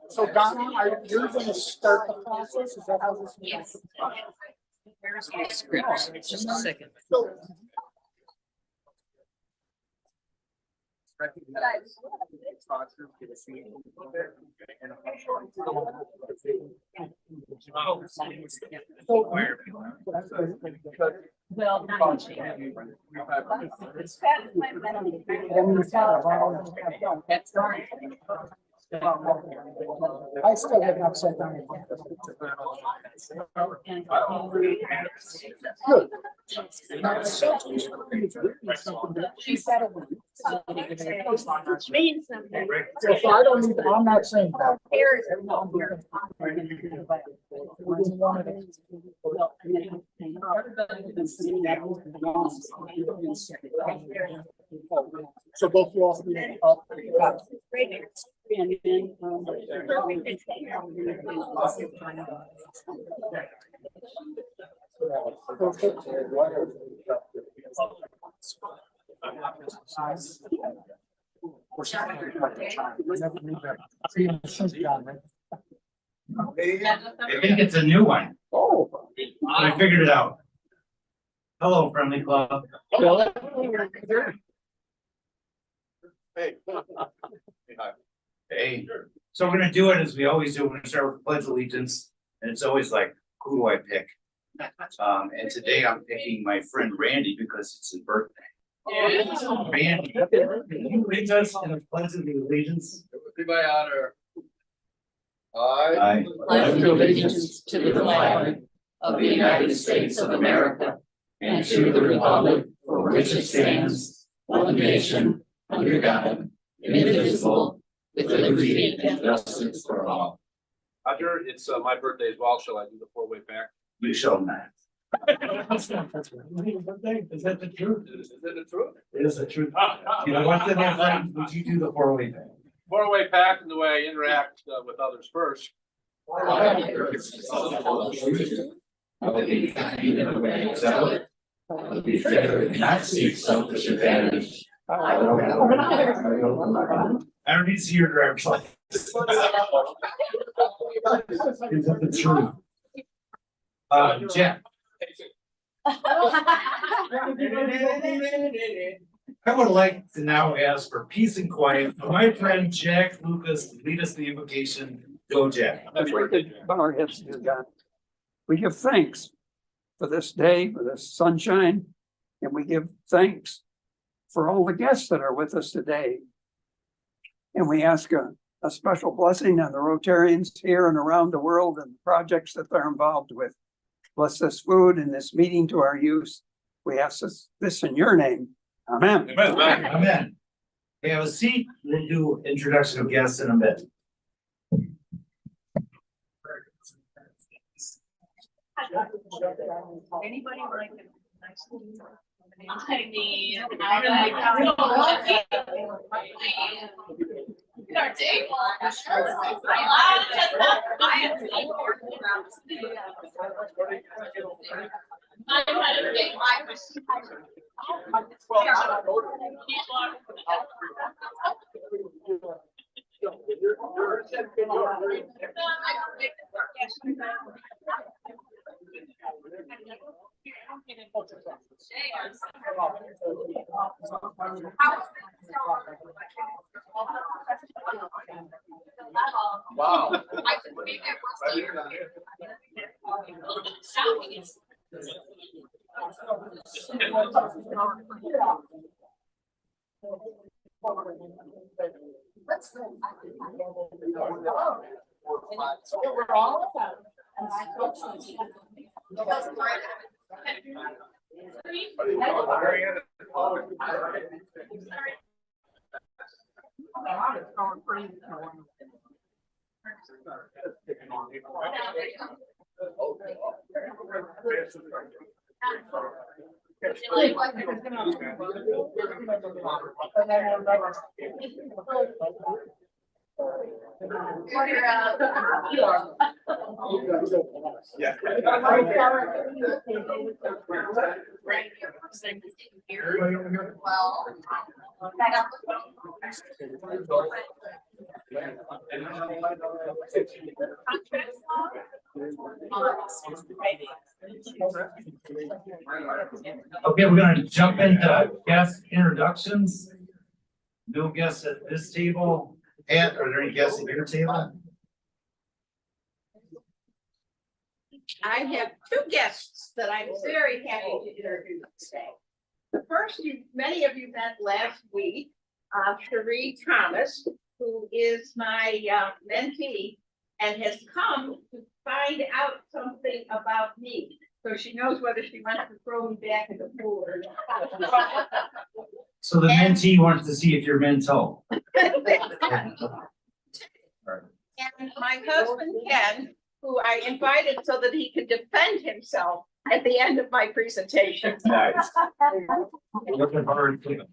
So Donna, are you going to start the process? Is that how this works? Yes. Where's my script? Just a second. Well, that's right. I still have not said that. Good. She said it means something. So I don't need, I'm not saying that. So both you all. And then, I think it's a new one. Oh. I figured it out. Hello, friendly club. Hey. Hey. So we're gonna do it as we always do. We're gonna start with pledge allegiance, and it's always like, who do I pick? And today I'm picking my friend Randy because it's his birthday. Randy, can you lead us in a pledge of allegiance? It would be my honor. I Pledge allegiance to the flag of the United States of America and to the republic for which it stands, one nation, under God, indivisible, with liberty and justice for all. Roger, it's my birthday as well. Shall I do the 4-way back? You shall not. Is that the truth? Is it the truth? It is the truth. You know what, then, my friend, would you do the 4-way thing? 4-way back in the way I interact with others first. I will be kind in a way so I will be fair and not seek selfish advantage. I don't need to see your driver's license. Is that the truth? Jeff. I would like to now ask for peace and quiet for my friend Jack Lucas to lead us the invocation. Go, Jack. If we could bow our heads to God. We give thanks for this day, for this sunshine, and we give thanks for all the guests that are with us today. And we ask a special blessing on the Rotarians here and around the world and projects that they're involved with. Bless this food and this meeting to our use. We ask this in your name. Amen. Amen. Amen. Okay, have a seat. We'll do introduction of guests in a bit. Anybody like it? I mean, I our table. Wow. We're all about Yeah. Okay, we're gonna jump into guest introductions. No guests at this table. Pat, are there any guests at your table? I have two guests that I'm very happy to introduce today. The first, many of you met last week, Cherie Thomas, who is my mentee and has come to find out something about me. So she knows whether she wants to throw me back in the pool or not. So the mentee wants to see if you're mental. And my husband Ken, who I invited so that he could defend himself at the end of my presentation. Nice. Looking forward to it.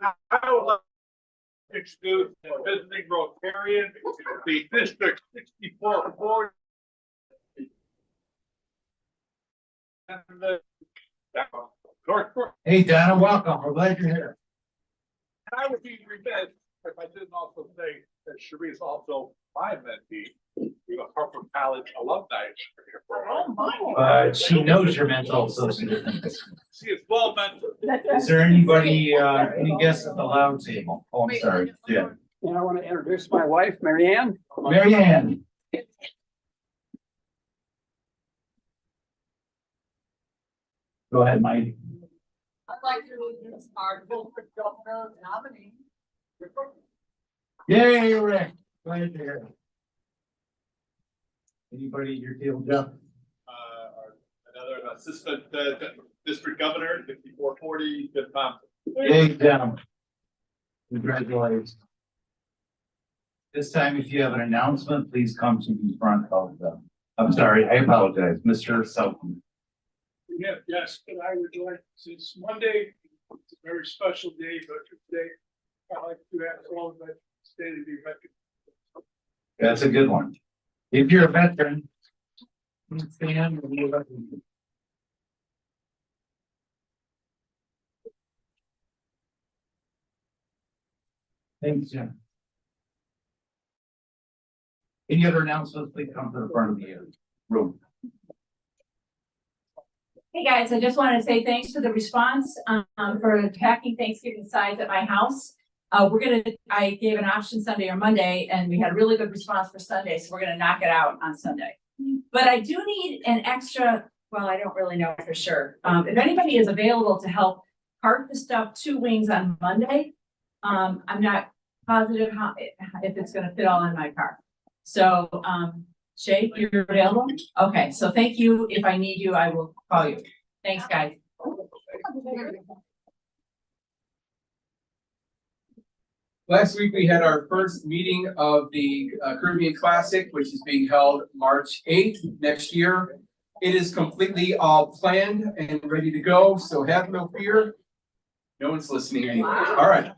I would like to introduce the visiting Rotarian, the District 6440. And the North Brook. Hey, Donna, welcome. We're glad you're here. And I would be remiss if I didn't also say that Cherie is also my mentee, a Harper College alumni. She knows you're mental, so She is well mentored. is there anybody, any guests at the loud table? Oh, I'm sorry. Yeah. And I want to introduce my wife, Mary Ann. Mary Ann. Go ahead, Mike. I'd like to introduce our Wilford Governor nominee. Yay, Rick. Glad to hear it. Anybody at your table, Jeff? Another assistant district governor, 5440, Jim Thompson. Hey, Jim. Congratulations. This time, if you have an announcement, please come to the front of the, I'm sorry, I apologize, Mr. Sultan. Yeah, yes, but I would like, since Monday, it's a very special day, Veterans Day, I'd like to ask all of that state of the veteran. That's a good one. If you're a veteran, please stand and be a veteran. Thanks, Jim. Any other announcements, please come to the front of the room. Hey guys, I just wanted to say thanks for the response for packing Thanksgiving sides at my house. I gave an option Sunday or Monday and we had a really good response for Sunday, so we're gonna knock it out on Sunday. But I do need an extra, well, I don't really know for sure. If anybody is available to help cart the stuff to Wings on Monday, I'm not positive if it's gonna fit all in my car. So, Shay, you're available? Okay, so thank you. If I need you, I will call you. Thanks, guys. Last week, we had our first meeting of the Caribbean Classic, which is being held March 8th next year. It is completely all planned and ready to go, so have no fear. No one's listening anyway. All right.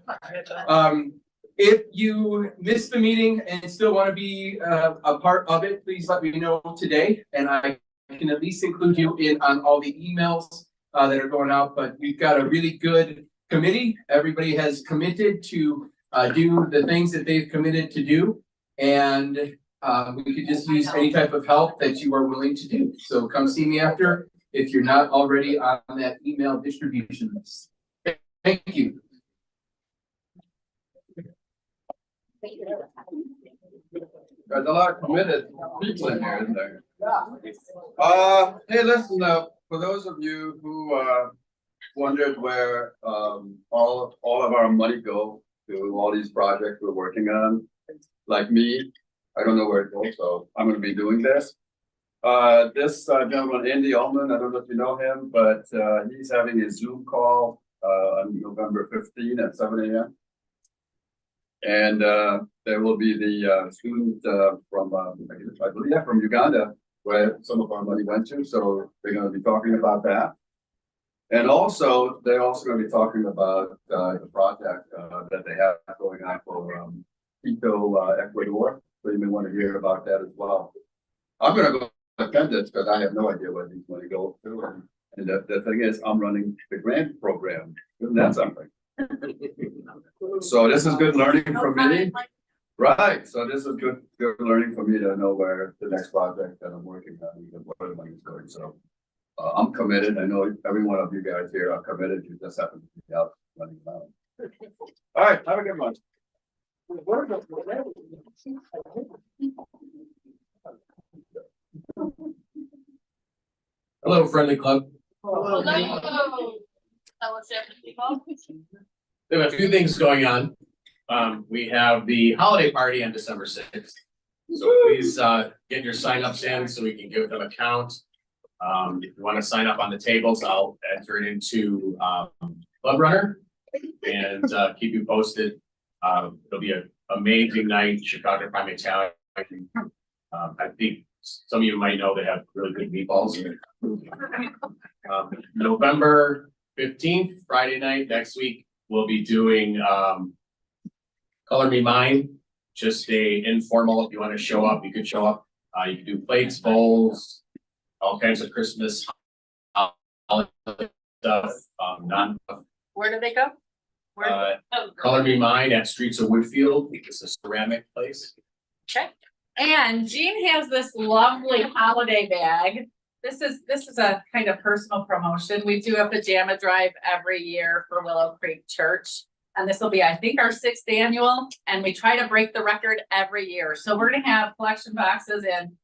If you missed the meeting and still want to be a part of it, please let me know today, and I can at least include you in on all the emails that are going out. But we've got a really good committee. Everybody has committed to do the things that they've committed to do, and we could just use any type of help that you are willing to do. So come see me after if you're not already on that email distribution list. Thank you. There's a lot of committed people in here, isn't there? Hey, listen, for those of you who wondered where all of our money go to all these projects we're working on, like me, I don't know where it goes, so I'm gonna be doing this. This gentleman, Andy Ullman, I don't know if you know him, but he's having a Zoom call on November 15 at 7 a.m. And there will be the student from, I believe, from Uganda, where some of our money went to. So we're going to be talking about that. And also, they're also gonna be talking about, the project, that they have going on for, Quito, Ecuador. So you may want to hear about that as well. I'm gonna go attend this because I have no idea what he's gonna go to. And the thing is, I'm running the grant program. Isn't that something? So this is good learning for me. Right, so this is good learning for me to know where the next project that I'm working on, and where the money's going, so. I'm committed, I know every one of you guys here are committed, you just happen to be out running around. All right, have a good one. Hello, friendly club. Hello. We have a few things going on. We have the holiday party on December 6th. So please get your signups in so we can give them a count. If you want to sign up on the tables, I'll enter it into Club Runner and keep you posted. It'll be an amazing night. Chicago Prime Italian. I think some of you might know they have really good meatballs. November 15th, Friday night, next week, we'll be doing Color Me Mine, just a informal. If you want to show up, you could show up. You can do plates, bowls, all kinds of Christmas stuff. Where do they go? Color Me Mine at Streets of Woodfield. It's a ceramic place. Okay. And Jean has this lovely holiday bag. This is a kind of personal promotion. We do a pajama drive every year for Willow Creek Church. And this will be, I think, our 6th annual, and we try to break the record every year. So we're gonna have collection boxes in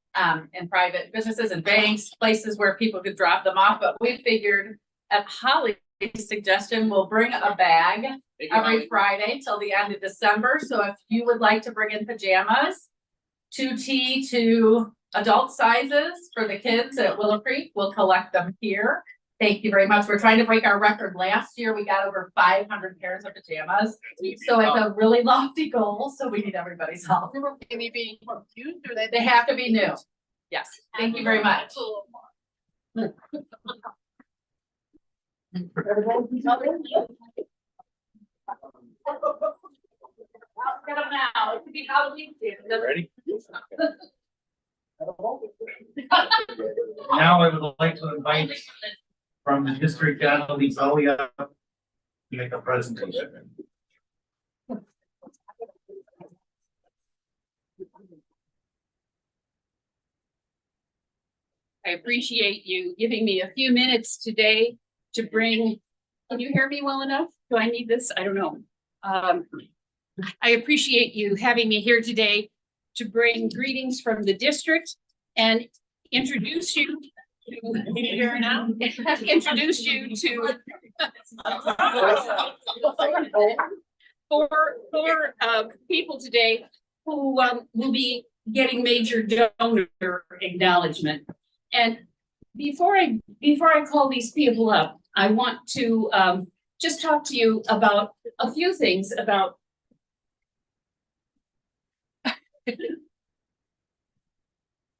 private businesses and banks, places where people could drop them off. But we figured at Holly's suggestion, we'll bring a bag every Friday till the end of December. So if you would like to bring in pajamas, 2T to adult sizes for the kids at Willow Creek, we'll collect them here. Thank you very much. We're trying to break our record. Last year, we got over 500 pairs of pajamas. So it's a really lofty goal, so we need everybody's help. Can they be used or They have to be new. Yes, thank you very much. Get them now. It could be Halloween season. Ready? Now I would like to invite from the district Donnelly Zoe up to make a presentation. I appreciate you giving me a few minutes today to bring, can you hear me well enough? Do I need this? I don't know. I appreciate you having me here today to bring greetings from the district and introduce you to, can you hear now? Introduce you to four people today who will be getting major donor acknowledgement. And before I call these people up, I want to just talk to you about a few things about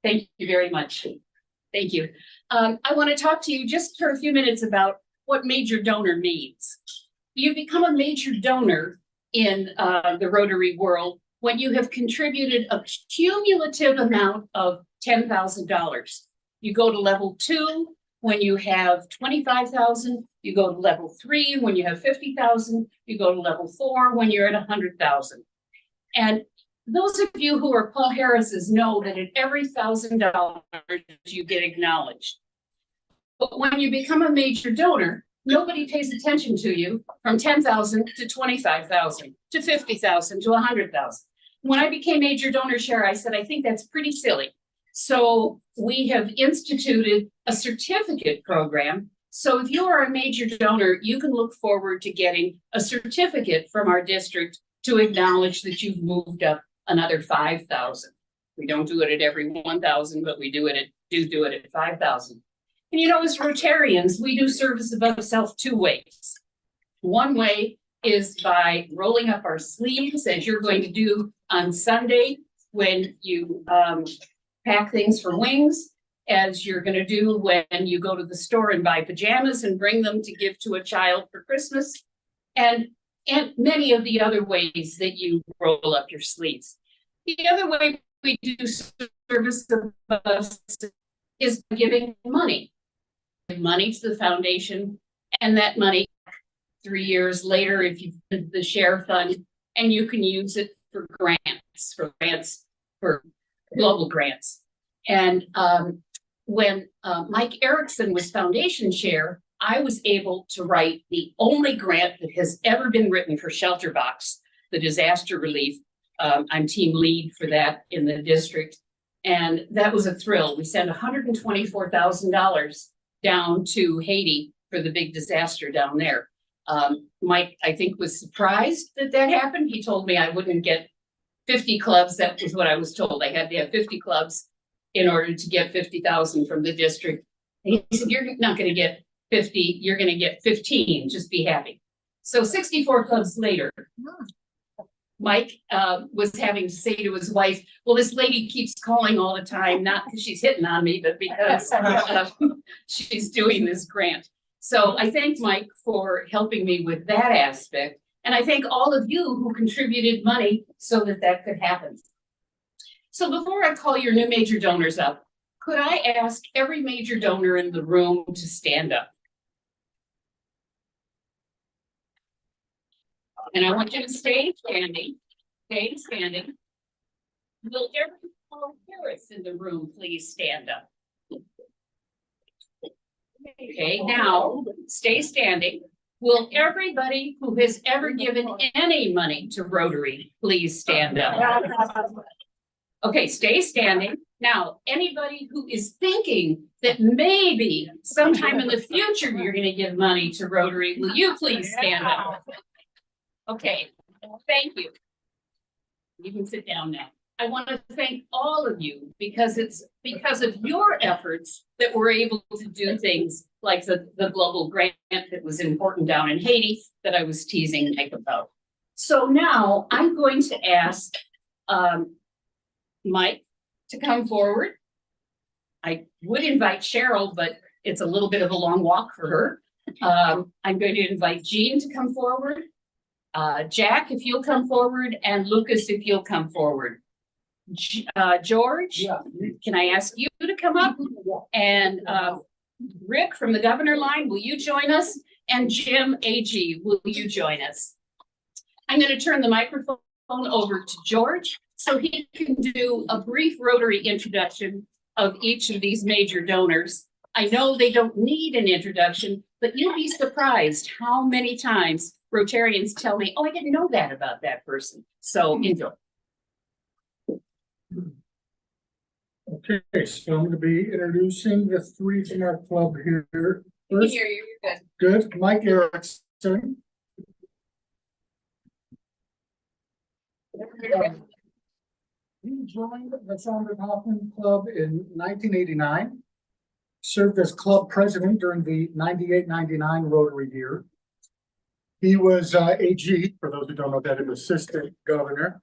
thank you very much. Thank you. I want to talk to you just for a few minutes about what major donor means. You become a major donor in the Rotary world when you have contributed a cumulative amount of $10,000. You go to level 2 when you have 25,000. You go to level 3 when you have 50,000. You go to level 4 when you're at 100,000. And those of you who are Paul Harris's know that at every $1,000 you get acknowledged. But when you become a major donor, nobody pays attention to you from 10,000 to 25,000 to 50,000 to 100,000. When I became major donor share, I said, I think that's pretty silly. So we have instituted a certificate program. So if you are a major donor, you can look forward to getting a certificate from our district to acknowledge that you've moved up another 5,000. We don't do it at every 1,000, but we do it at 5,000. And you know, as Rotarians, we do service above self 2 ways. One way is by rolling up our sleeves, as you're going to do on Sunday when you pack things for wings. as you're gonna do when you go to the store and buy pajamas and bring them to give to a child for Christmas. And many of the other ways that you roll up your sleeves. The other way we do service of us is giving money. Money to the foundation, and that money 3 years later, if you did the share fund, and you can use it for grants, for global grants. And when Mike Erickson was foundation chair, I was able to write the only grant that has ever been written for Shelter Box, the disaster relief. I'm team lead for that in the district. And that was a thrill. We sent $124,000 down to Haiti for the big disaster down there. Mike, I think, was surprised that that happened. He told me I wouldn't get 50 clubs. That was what I was told. I had to have 50 clubs in order to get 50,000 from the district. And he said, you're not going to get 50, you're going to get 15. Just be happy. So 64 clubs later, Mike was having to say to his wife, well, this lady keeps calling all the time, not because she's hitting on me, but because she's doing this grant. So I thank Mike for helping me with that aspect. And I thank all of you who contributed money so that that could happen. So before I call your new major donors up, could I ask every major donor in the room to stand up? And I want you to stay standing. Stay standing. Will every Paul Harris in the room please stand up? Okay, now stay standing. Will everybody who has ever given any money to Rotary please stand up? Okay, stay standing. Now, anybody who is thinking that maybe sometime in the future you're going to give money to Rotary, will you please stand up? Okay, thank you. You can sit down now. I want to thank all of you because it's because of your efforts that we're able to do things like the global grant that was important down in Haiti that I was teasing Mike about. So now I'm going to ask Mike to come forward. I would invite Cheryl, but it's a little bit of a long walk for her. I'm going to invite Jean to come forward. Jack, if you'll come forward, and Lucas, if you'll come forward. George, yeah. Can I ask you to come up? And Rick from the governor line, will you join us? And Jim AG, will you join us? I'm going to turn the microphone over to George so he can do a brief Rotary introduction of each of these major donors. I know they don't need an introduction, but you'll be surprised how many times Rotarians tell me, oh, I didn't know that about that person. So enjoy. Okay, so I'm going to be introducing the three from our club here. First, I can hear you, you're good. good, Mike Erickson. He joined the Chandra Hoffman Club in 1989, served as club president during the 98-99 Rotary year. He was AG, for those who don't know that, an assistant governor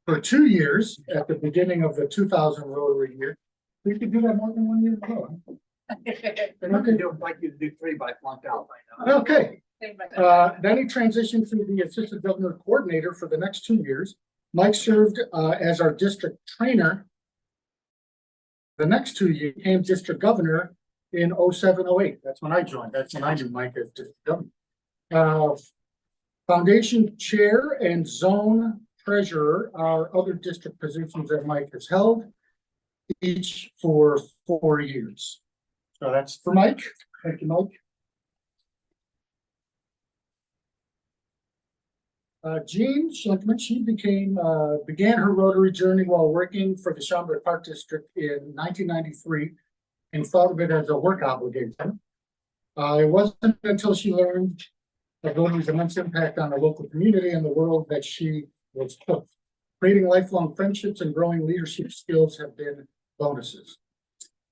for 2 years at the beginning of the 2000 Rotary year. We could do that more than 1 year ago. They're not gonna do it like you do 3 by flunked out. Okay. Then he transitioned to the assistant governor coordinator for the next 2 years. Mike served as our district trainer. The next 2 years, became district governor in 07-08. That's when I joined. That's when I knew Mike as district governor. Foundation chair and zone treasurer are other district positions that Mike has held, each for 4 years. So that's for Mike. Thank you, Mike. Jean Schlinkman, she began her Rotary journey while working for the Schaumburg Park District in 1993 and thought of it as a work obligation. It wasn't until she learned of Rotary's immense impact on the local community and the world that she was hooked. Creating lifelong friendships and growing leadership skills have been bonuses.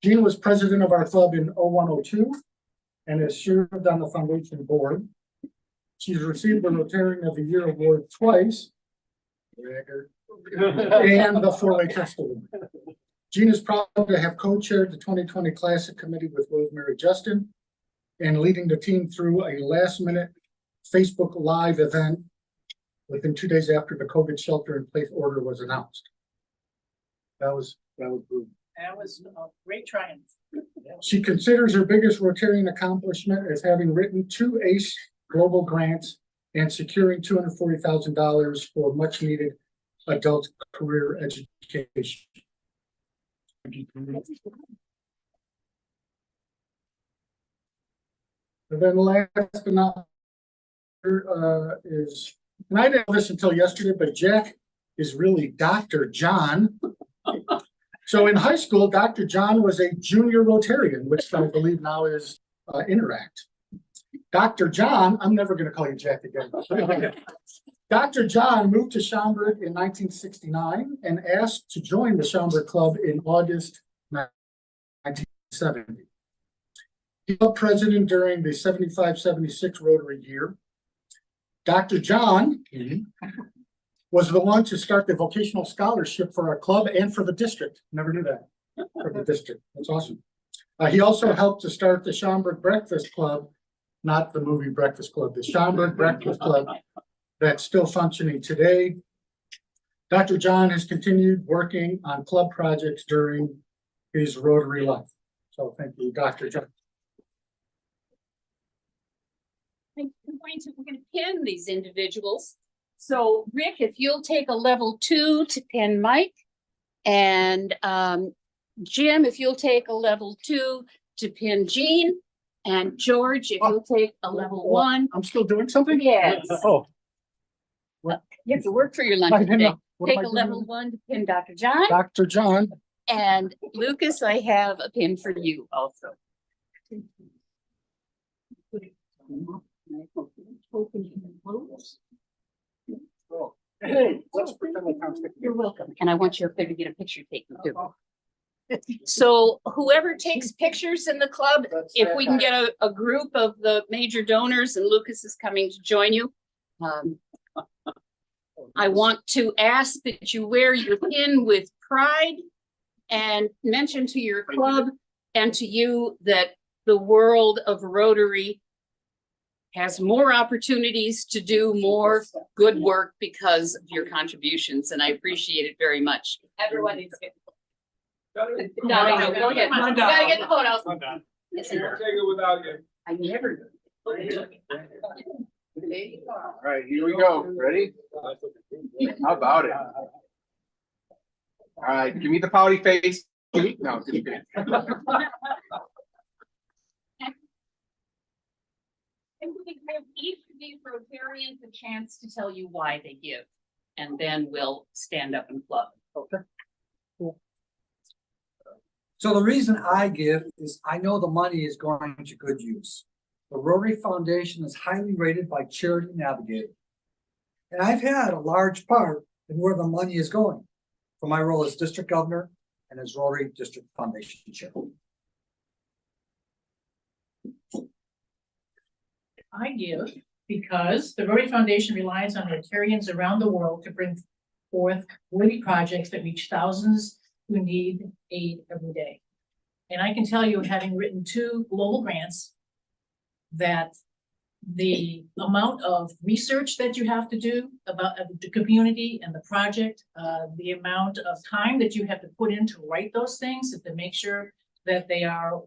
Jean was president of our club in 01-02 and has served on the foundation board. She's received the Rotarian of the Year award twice, and the 4-way test award. Jean is proud to have co-chaired the 2020 Classic Committee with Rosemary Justin and leading the team through a last-minute Facebook Live event within 2 days after the COVID shelter-in-place order was announced. That was brutal. That was a great triumph. She considers her biggest Rotarian accomplishment as having written 2 ACE global grants and securing $240,000 for much-needed adult career education. And then last but not is, and I didn't know this until yesterday, but Jack is really Dr. John. So in high school, Dr. John was a junior Rotarian, which I believe now is Interact. Dr. John, I'm never going to call you Jack again. Dr. John moved to Schaumburg in 1969 and asked to join the Schaumburg Club in August 1970. He was president during the 75-76 Rotary year. Dr. John was the one to start the vocational scholarship for our club and for the district. Never knew that, for the district. That's awesome. He also helped to start the Schaumburg Breakfast Club, not the movie Breakfast Club, the Schaumburg Breakfast Club that's still functioning today. Dr. John has continued working on club projects during his Rotary life. So thank you, Dr. John. We're going to pin these individuals. So Rick, if you'll take a level 2 to pin Mike, and Jim, if you'll take a level 2 to pin Jean, and George, if you'll take a level 1. I'm still doing something? Yes. Oh. You have to work for your lunch today. Take a level 1 to pin Dr. John. Dr. John. And Lucas, I have a pin for you also. Hey, let's pretend like I'm sticking. You're welcome. And I want you up there to get a picture taken too. So whoever takes pictures in the club, if we can get a group of the major donors, and Lucas is coming to join you. I want to ask that you wear your pin with pride and mention to your club and to you that the world of Rotary has more opportunities to do more good work because of your contributions, and I appreciate it very much. Everyone needs to get. No, go ahead. You gotta get the photo. Yes, Take it without you. I never do. All right, here we go. Ready? How about it? All right, give me the pouty face. No, give me And we give each of these Rotarians a chance to tell you why they give, and then we'll stand up and club. Okay. Cool. So the reason I give is I know the money is going to good use. The Rotary Foundation is highly rated by Charity Navigator. And I've had a large part in where the money is going for my role as district governor and as Rotary District Foundation chair. I give because the Rotary Foundation relies on Rotarians around the world to bring forth worthy projects that reach thousands who need aid every day. And I can tell you, having written 2 global grants, that the amount of research that you have to do about the community and the project, the amount of time that you have to put in to write those things and to make sure that they are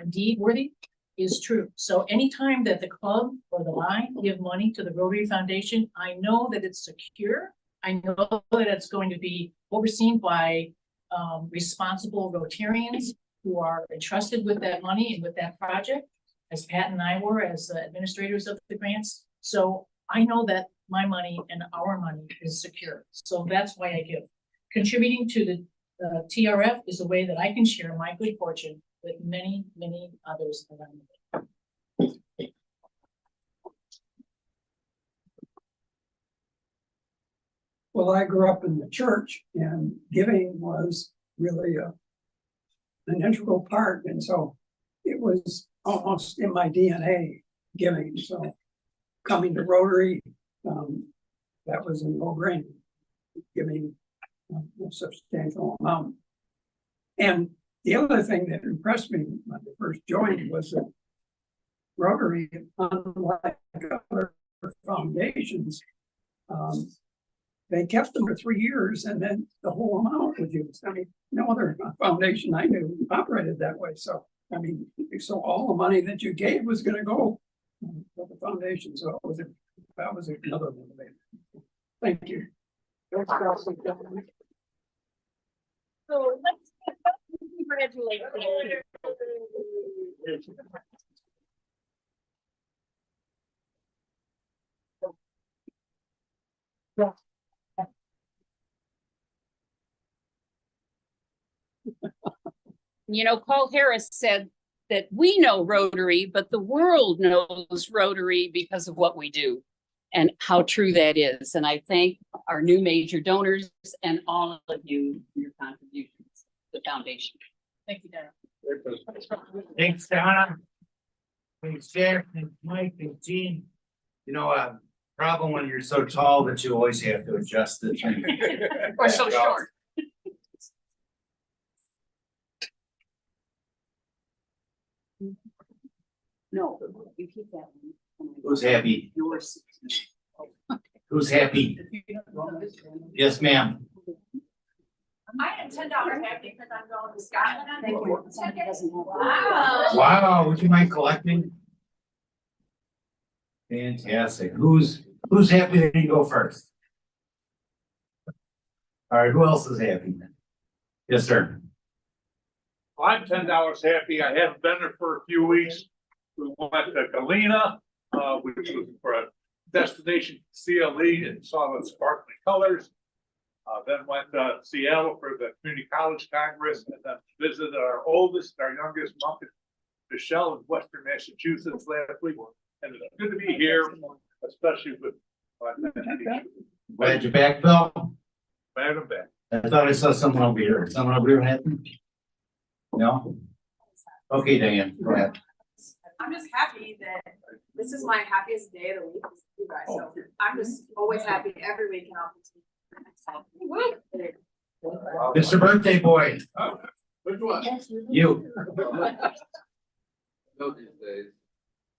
indeed worthy is true. So anytime that the club or the line give money to the Rotary Foundation, I know that it's secure. I know that it's going to be overseen by responsible Rotarians who are entrusted with that money and with that project, as Pat and I were as administrators of the grants. So I know that my money and our money is secure. So that's why I give. Contributing to the TRF is a way that I can share my good fortune with many, many others around the world. Well, I grew up in the church and giving was really an integral part. And so it was almost in my DNA giving. So coming to Rotary, that was a no-brainer, giving a substantial amount. And the other thing that impressed me when I first joined was that Rotary, unlike other foundations, they kept them for 3 years and then the whole amount was used. I mean, no other foundation I knew operated that way. So, I mean, so all the money that you gave was gonna go for the foundation. So that was another motivator. Thank you. So let's congratulate you. You know, Paul Harris said that we know Rotary, but the world knows Rotary because of what we do and how true that is. And I thank our new major donors and all of you for your contributions to the foundation. Thank you, Dana. Thanks, Donna. Thanks, Jack. Thanks, Mike. Thanks, Gene. You know, problem when you're so tall that you always have to adjust it. Or so short. No, you keep that one. Who's happy? Yours. Who's happy? Yes, ma'am. I am $10 happy because I'm going to Scotland on Thank you. vacation. Wow. Wow, would you mind collecting? Fantastic. Who's happy that you go first? All right, who else is happy? Yes, sir. I'm $10 happy. I haven't been there for a few weeks. We went to Galena, which was for a destination CLE and saw the sparkling colors. Then went to Seattle for the Community College Congress and then visited our youngest monk, Michelle in Western Massachusetts last week. And it's good to be here, especially with. Glad you're back, Bill. Glad I'm back. I thought I saw someone over here. Someone over here happy? No? Okay, Diane, go ahead. I'm just happy that this is my happiest day of the week with you guys. So I'm just always happy every week and I'll continue. Mr. Birthday Boy, Which one? you. No, these days.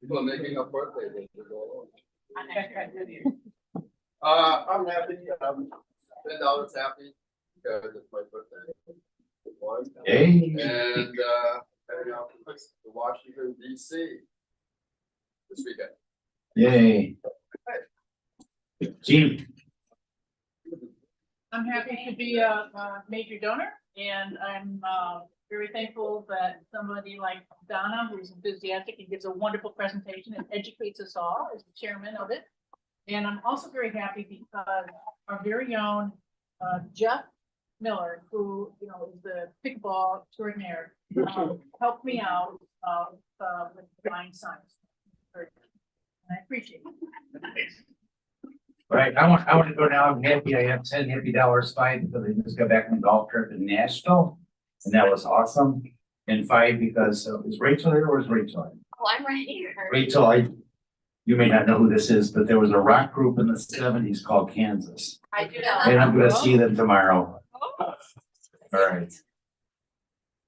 People are making up birthdays. I'm happy, $10 happy, because it's my birthday. Hey. And, heading out to Washington DC this weekend. Yay. Gene. I'm happy to be a major donor and I'm very thankful that somebody like Donna, who's enthusiastic and gives a wonderful presentation and educates us all as the chairman of it. And I'm also very happy because our very own Jeff Miller, who is the pickleball extraordinaire, helped me out with flying signs. And I appreciate it. Right, I want to go now. I'm happy. I have 10 happy dollars, 5 because I just got back from a golf trip in Nashville. And that was awesome. And 5 because is Rachel here or is Rachel? Oh, I'm right here. Rachel, you may not know who this is, but there was a rock group in the 70s called Kansas. I do know. And I'm gonna see them tomorrow. All right.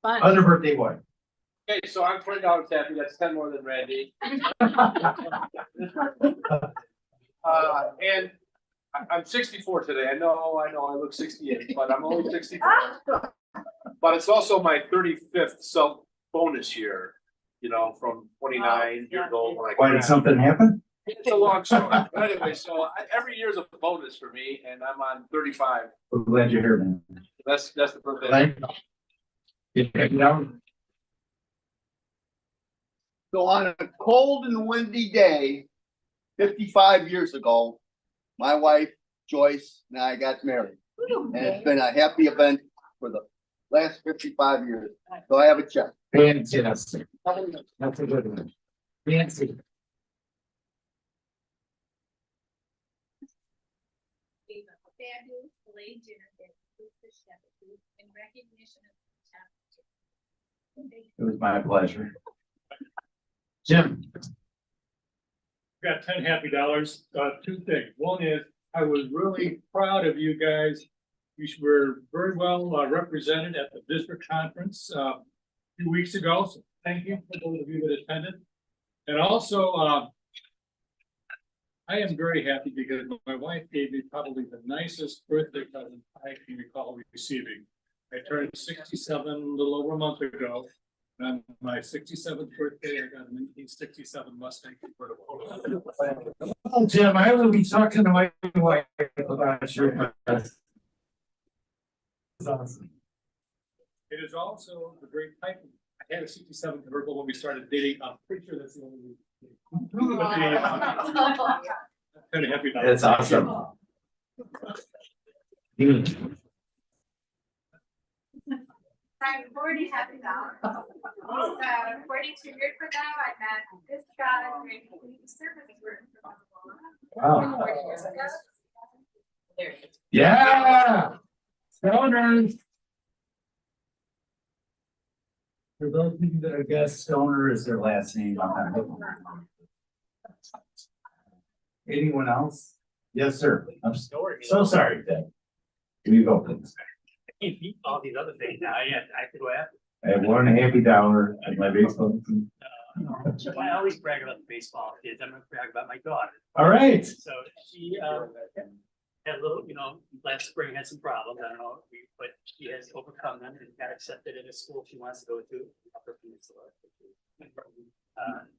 Fun. Other birthday boy. Okay, so I'm $20 happy. That's 10 more than Randy. And I'm 64 today. I know, I look 68, but I'm only 64. But it's also my 35th self bonus year, from 29 years old when I. Why did something happen? It's a long story. But anyway, so every year is a bonus for me, and I'm on 35. We're glad you're here, man. That's the birthday. Glad. Get back down. So on a cold and windy day, 55 years ago, my wife Joyce and I got married. And it's been a happy event for the last 55 years. So I have a check. Fantastic. That's a good one. Fancy. Fabulous delayed dinner that includes the chef in recognition of the It was my pleasure. Jim. Got 10 happy dollars. Two things. One is I was really proud of you guys were very well represented at the district conference a few weeks ago. So thank you for those of you that attended. And also, I am very happy because my wife gave me probably the nicest birthday present I can recall receiving. I turned 67 a little over a month ago. On my 67th birthday, I got an 1967 Mustang convertible. Oh, Jim, I will be talking to my wife about your. Awesome. It is also a great type. I had a 67 convertible when we started dating. I'm pretty sure that's the only. Kind of happy about it. That's awesome. I'm 40 happy now. 42 years from now, I met this guy doing community service work. Wow. 40 years ago. Yeah. Stoners. For those of you that are guests, Stoner is their last name. Anyone else? Yes, sir. I'm so sorry, Ted. Can you go, please? All these other things now, yeah, I could go after. I have $1.50 in my baseball team. I always brag about the baseball kids, I'm gonna brag about my daughter. All right. So she, had a little, last spring had some problems, I don't know, but she has overcome them and got accepted in a school she wants to go to. Upper Peninsula.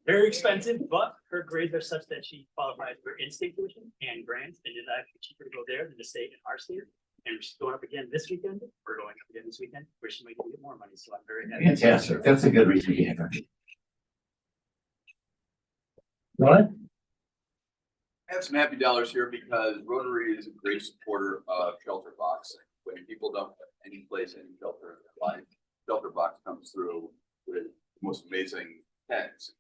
Very expensive, but her grades are such that she qualifies for in-state tuition and grants, and it's actually cheaper to go there than to stay in our state. And she's going up again this weekend. We're going up again this weekend, where she might get more money. So I'm very happy. Fantastic. That's a good reason to be here. What? I have some happy dollars here because Rotary is a great supporter of Shelter Box. When people don't have any place, any shelter in their life, Shelter Box comes through with the most amazing tents,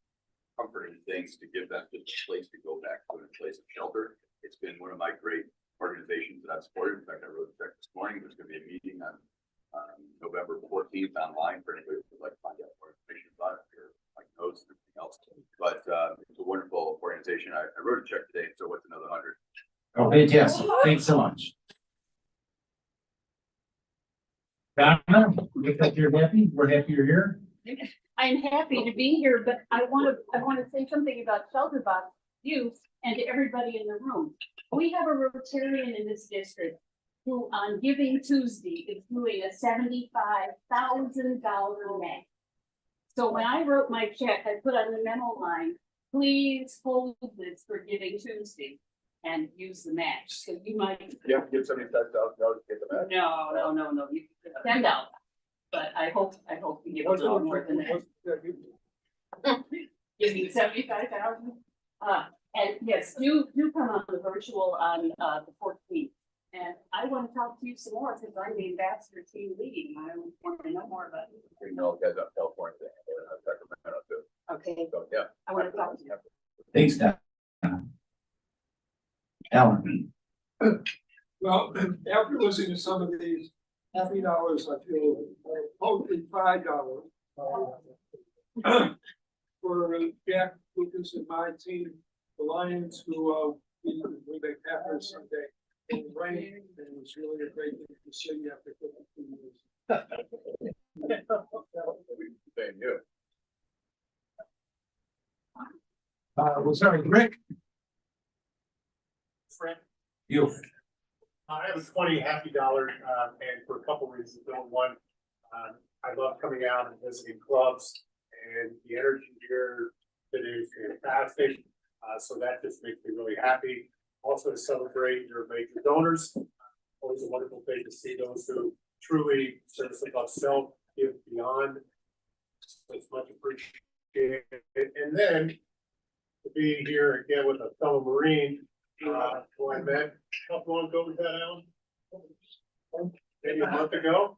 comforting things to give them just a place to go back to, a place of shelter. It's been one of my great organizations that I've supported. In fact, I wrote a check this morning. There's going to be a meeting on November 14th online for anybody who would like to find out more information about it, or like notes and everything else. But it's a wonderful organization. I wrote a check today, so what's another 100? Oh, fantastic. Thanks so much. Donna, looks like you're happy. We're happy you're here. I'm happy to be here, but I want to say something about Shelter Box youth and to everybody in the room. We have a Rotarian in this district who on Giving Tuesday is doing a $75,000 match. So when I wrote my check, I put on the memo line, please hold this for Giving Tuesday and use the match. So you might. Yeah, give $75,000 to get the match. No. You send out. But I hope we give a little more than that. Give me 75,000. And yes, do come on the virtual on the 14th. And I want to talk to you some more because I'm the ambassador team leading. I want to know more about you. You know, guys up California, Sacramento too. Okay. So, yeah. I want to talk to you. Thanks, Donna. Alan. Well, after listening to some of these happy dollars, I feel hopefully $5 for Jack Lucas and my team, the Lions, who beat the Green Bay Packers Sunday in the rain, and it was really a great thing to see after 52 years. Thank you. We'll start with Rick. Frank. You. I have a 20 happy dollar, and for a couple reasons. Number one, I love coming out and visiting clubs, and the energy here today is fantastic. So that just makes me really happy. Also to celebrate your major donors. Always a wonderful thing to see those who truly service above self, give beyond. So it's much appreciated. And then to be here again with a fellow Marine, who I met, how long ago was that, Alan? Maybe a month ago.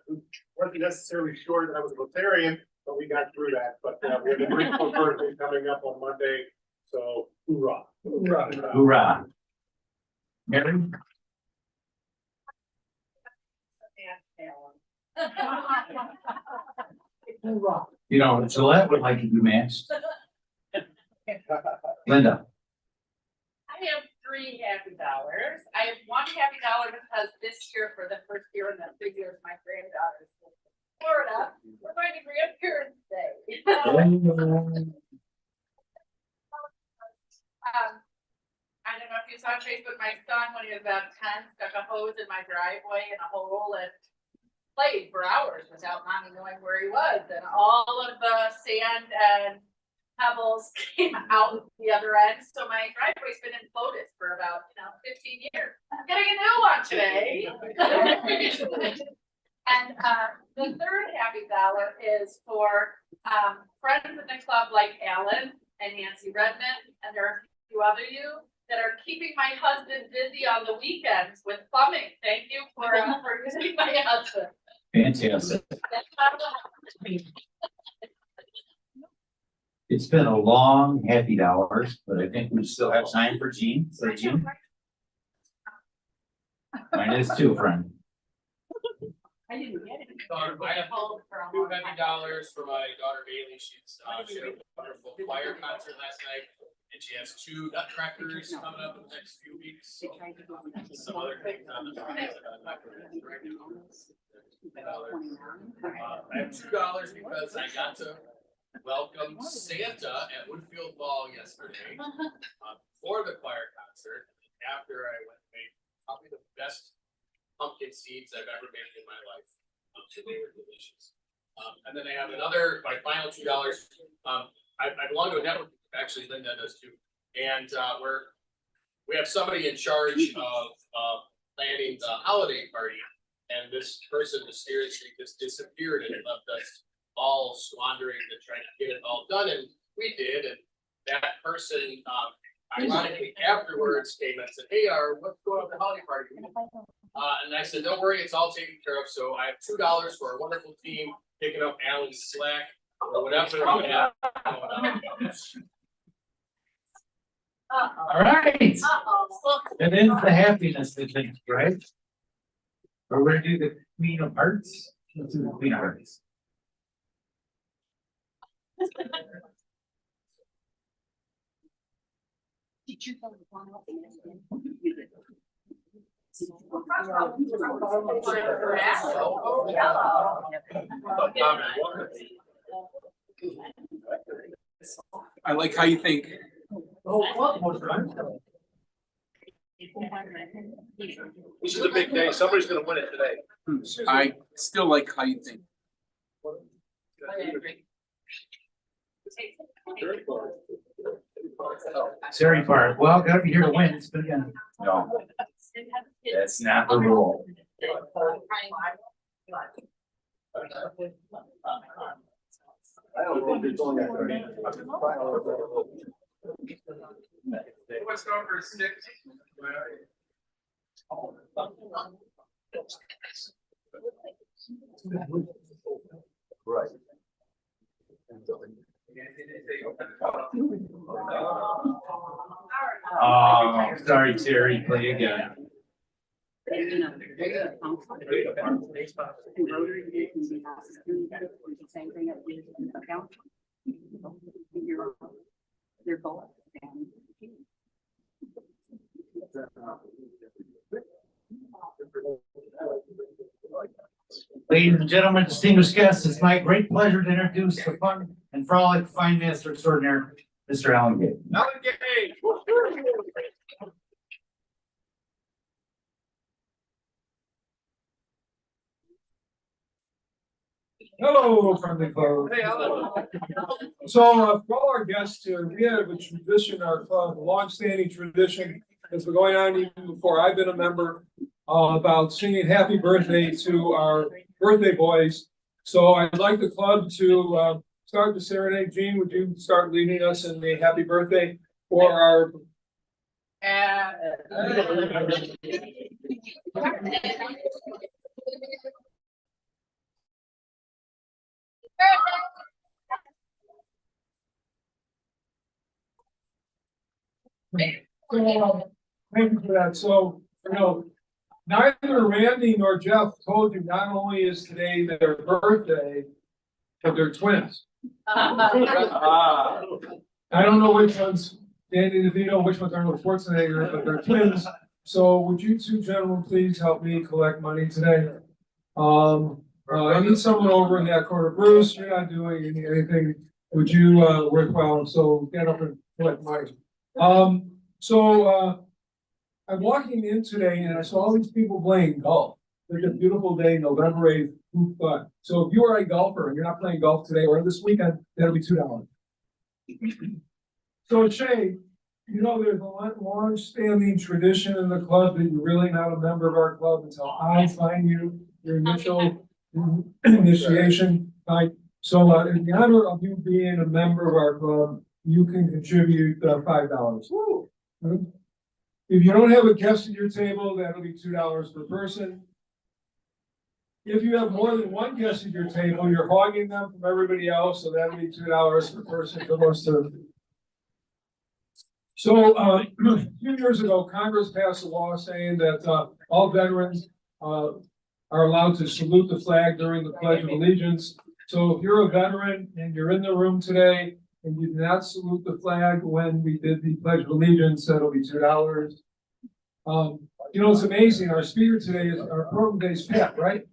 Who wasn't necessarily sure that I was a Rotarian, but we got through that. But we have a grateful birthday coming up on Monday, so hoorah! Hoorah! Hoorah! Mary? You know, Gillette would like it to be matched. Linda. I have 3 happy dollars. I have one happy dollar because because this year, for the first year in the 3 years, my granddaughter's in Florida, we're going to Grandparents' Day. I don't know if you saw on Facebook, my son, when he was about 10, stuck a hose in my driveway in a hole and played for hours without mommy knowing where he was. And all of the sand and pebbles came out the other end. So my driveway's been imploded for about, 15 years. I'm getting a new one today. And the third happy dollar is for friends in the club like Alan and Nancy Redmond, and there are a few other you that are keeping my husband busy on the weekends with plumbing. Thank you for using my husband. Fantastic. It's been a long happy hours, but I think we still have time for Jean. So Jean. Mine is too, friend. I didn't get it. So I have $200 for my daughter Bailey. She had a wonderful choir concert last night, and she has 2 nutcrackers coming up in the next few weeks. So some other things on the front. I have $2 because I got to welcome Santa at Woodfield Mall yesterday for the choir concert. After I went and made probably the best pumpkin seeds I've ever made in my life. So they were delicious. And then I have my final $2. I belong to a network, actually Linda does too. And we have somebody in charge of planning the holiday party. And this person mysteriously just disappeared and left us all squandering to try to get it all done. And we did. And that person, ironically afterwards came and said, hey, what's going on at the holiday party? And I said, don't worry, it's all taken care of. So I have $2 for a wonderful team picking up Alan's slack or whatever. All right. It is the happiness, I think, right? Or we're gonna do the Queen of Hearts. Let's do the Queen of Hearts. Did you go to one of them? I like how you think. This is a big day. Somebody's gonna win it today. I still like how you think. Terry Park, well, gotta be here to win, but again, no, that's not the rule. I don't think there's only What's number 6? Right. Oh, sorry, Terry, play again. They're both. Ladies and gentlemen, distinguished guests, it's my great pleasure to introduce the fun and frolic fine master extraordinaire, Mr. Alan Gay. Alan Gay. Hello, friendly folks. Hey, Alan. So for all our guests here, we have a tradition, our club, a longstanding tradition that's been going on even before I've been a member, about singing happy birthday to our birthday boys. So I'd like the club to start the serenade. Jean, would you start leading us in the happy birthday for our thank you for that. So, neither Randy nor Jeff told you not only is today their birthday, but they're twins. I don't know which ones, Danny, if you know which ones are Schwarzenegger, but they're twins. so would you two gentlemen please help me collect money today? I need someone over in that corner. Bruce, you're not doing anything. Would you, worthwhile, so get up and collect money. I'm walking in today and I saw all these people playing golf. It's a beautiful day, November 8th. Who thought? So if you are a golfer and you're not playing golf today or this weekend, that'll be $2. So Shay, you know, there's a long-standing tradition in the club that you're really not a member of our club until I find you your initial initiation. So in the honor of you being a member of our club, you can contribute $5. If you don't have a guest at your table, that'll be $2 per person. If you have more than one guest at your table, you're hogging them from everybody else, so that'll be $2 per person for most of them. So a few years ago, Congress passed a law saying that all veterans are allowed to salute the flag during the Pledge of Allegiance. So if you're a veteran and you're in the room today and you did not salute the flag when we did the Pledge of Allegiance, that'll be $2. You know, it's amazing. Our speaker today is our program day is Pat, right?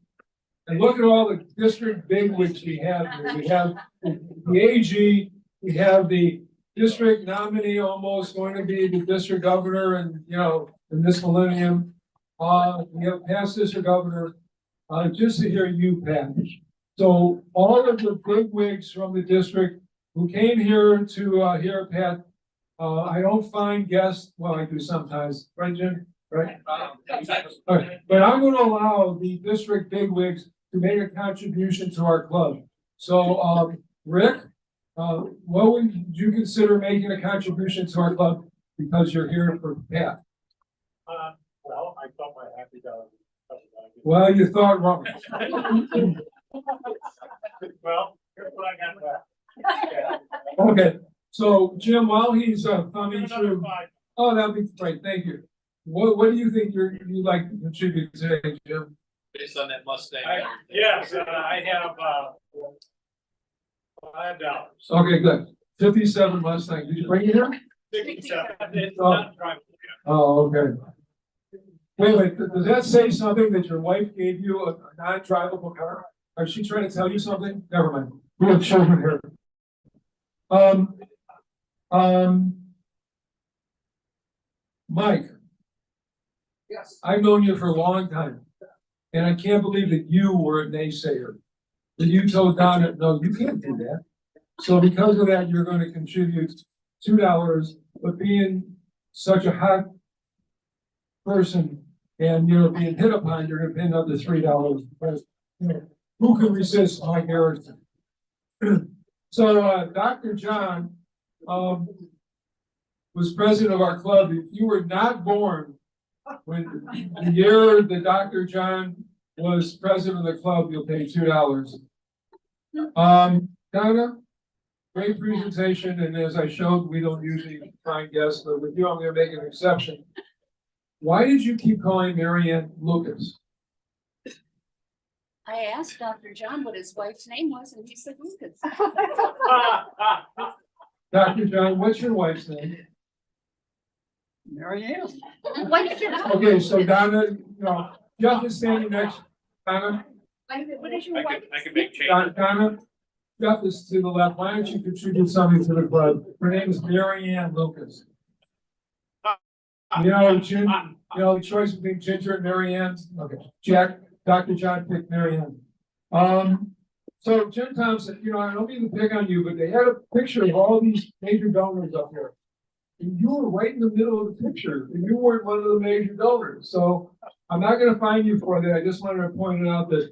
And look at all the district bigwigs we have here. We have the AG, we have the district nominee almost going to be the district governor and, you know, in this millennium. We have past district governor, just to hear you, Pat. So all of the bigwigs from the district who came here to hear Pat, I don't find guests, well, I do sometimes, right, Jim? Right? Okay. But I'm going to allow the district bigwigs to make a contribution to our club. So, Rick, what would you consider making a contribution to our club because you're here for Pat? Well, I thought my happy dollar. Well, you thought wrong. Well, here's what I got left. Okay, so Jim, while he's thumbing through, oh, that'd be great. Thank you. What do you think you'd like to contribute today, Jim? Based on that Mustang. Yes, I have $5. Okay, good. 57 Mustang. Did you bring it here? 57. It's not drivable. Oh, okay. Wait, does that say something that your wife gave you a non-drivable car? Is she trying to tell you something? Never mind. We have children here. Mike. Yes. I've known you for a long time, and I can't believe that you were a naysayer. That you told Donna, no, you can't do that. So because of that, you're going to contribute $2, but being such a hot person and, you know, being hit upon, you're going to pay another $3. Because, you know, who can resist Mike Erickson? So Dr. John was president of our club. If you were not born when the year that Dr. John was president of the club, you'll pay $2. Donna, great presentation, and as I showed, we don't usually find guests, but with you, I'm going to make an exception. Why did you keep calling Marianne Lucas? I asked Dr. John what his wife's name was, and he said Lucas. Dr. John, what's your wife's name? Marianne. Why did you? Okay, so Donna, you know, Jeff is standing next. Donna, What is your wife? I can make change. Donna, Jeff is to the left. Why don't you contribute something to the club? Her name is Marianne Lucas. You know, Jim, you know, the choice between Ginger and Marianne. Okay, Dr. John picked Marianne. So Jim Thompson, you know, I don't mean to pick on you, but they had a picture of all these major donors up here. And you were right in the middle of the picture, and you weren't one of the major donors. So I'm not going to fine you for that. I just wanted to point out that.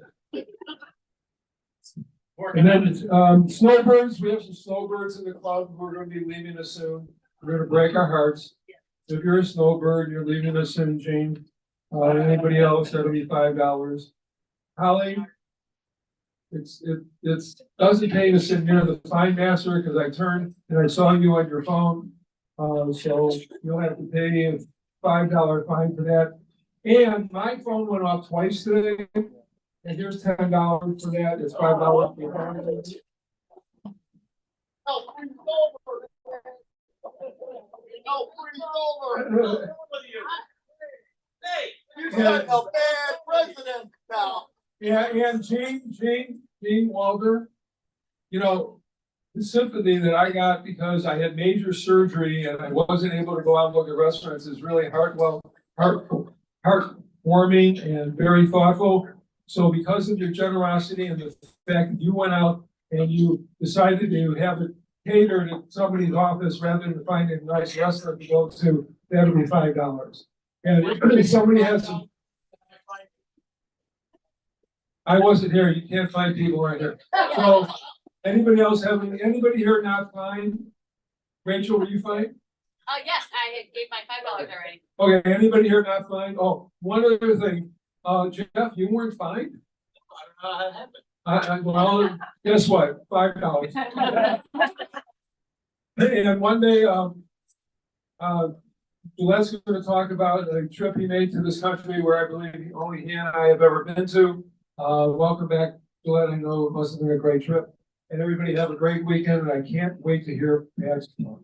And then snowbirds, we have some snowbirds in the club who are going to be leaving us soon. We're going to break our hearts. If you're a snowbird, you're leaving us soon, Jane. Anybody else, that'll be $5. Holly, it doesn't pay to sit near the fine master because I turned and I saw you on your phone. So you'll have to pay a $5 fine for that. And my phone went off twice today. And here's $10 for that. It's $5 for your phone. got a bad president now. Yeah, and Gene Walter, you know, the sympathy that I got because I had major surgery and I wasn't able to go out and look at restaurants is really heartwarming and very thoughtful. So because of your generosity and the fact that you went out and you decided to have it catered at somebody's office rather than finding a nice restaurant to go to, that'll be $5. And if somebody has some. I wasn't here, you can't find people right here. So, anybody else anybody here not fine? Rachel, were you fine? Yes, I gave my $5 already. Okay, anybody here not fine? Oh, one other thing, Jeff, you weren't fine? I don't know how that happened. Well, guess what? $5. And one day, Gillette's gonna talk about a trip he made to this country where I believe only he and I have ever been to. Welcome back, Gillette. I know it must have been a great trip. And everybody have a great weekend, and I can't wait to hear Pat's tomorrow.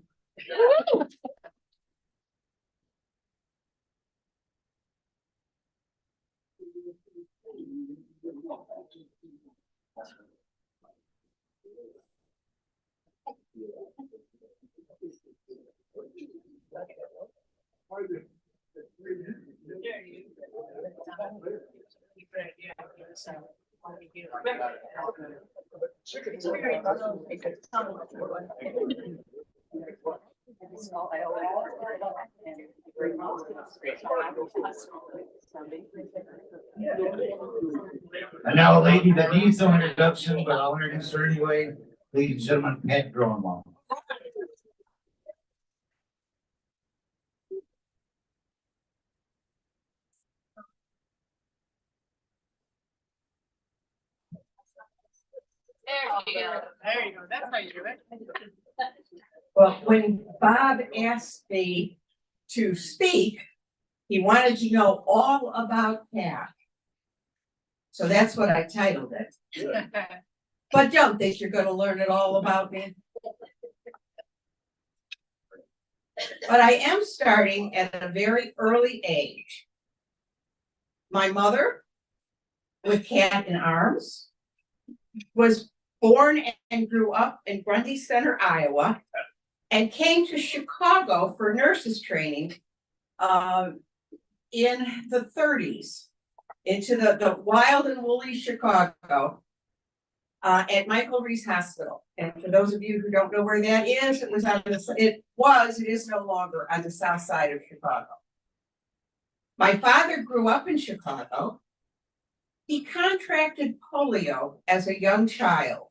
And now a lady that needs no introduction, but I'll introduce her anyway. Ladies and gentlemen, Pat Groenewold. There you go. There you go. That's how you do it. Well, when Bob asked me to speak, he wanted to know all about Pat. So that's what I titled it. But don't think you're gonna learn it all about me. But I am starting at a very early age. My mother, with Cat in Arms, was born and grew up in Grundy Center, Iowa, and came to Chicago for nurses training in the 30s, into the wild and woolly Chicago at Michael Reese Hospital. And for those of you who don't know where that is, it is no longer on the south side of Chicago. My father grew up in Chicago. He contracted polio as a young child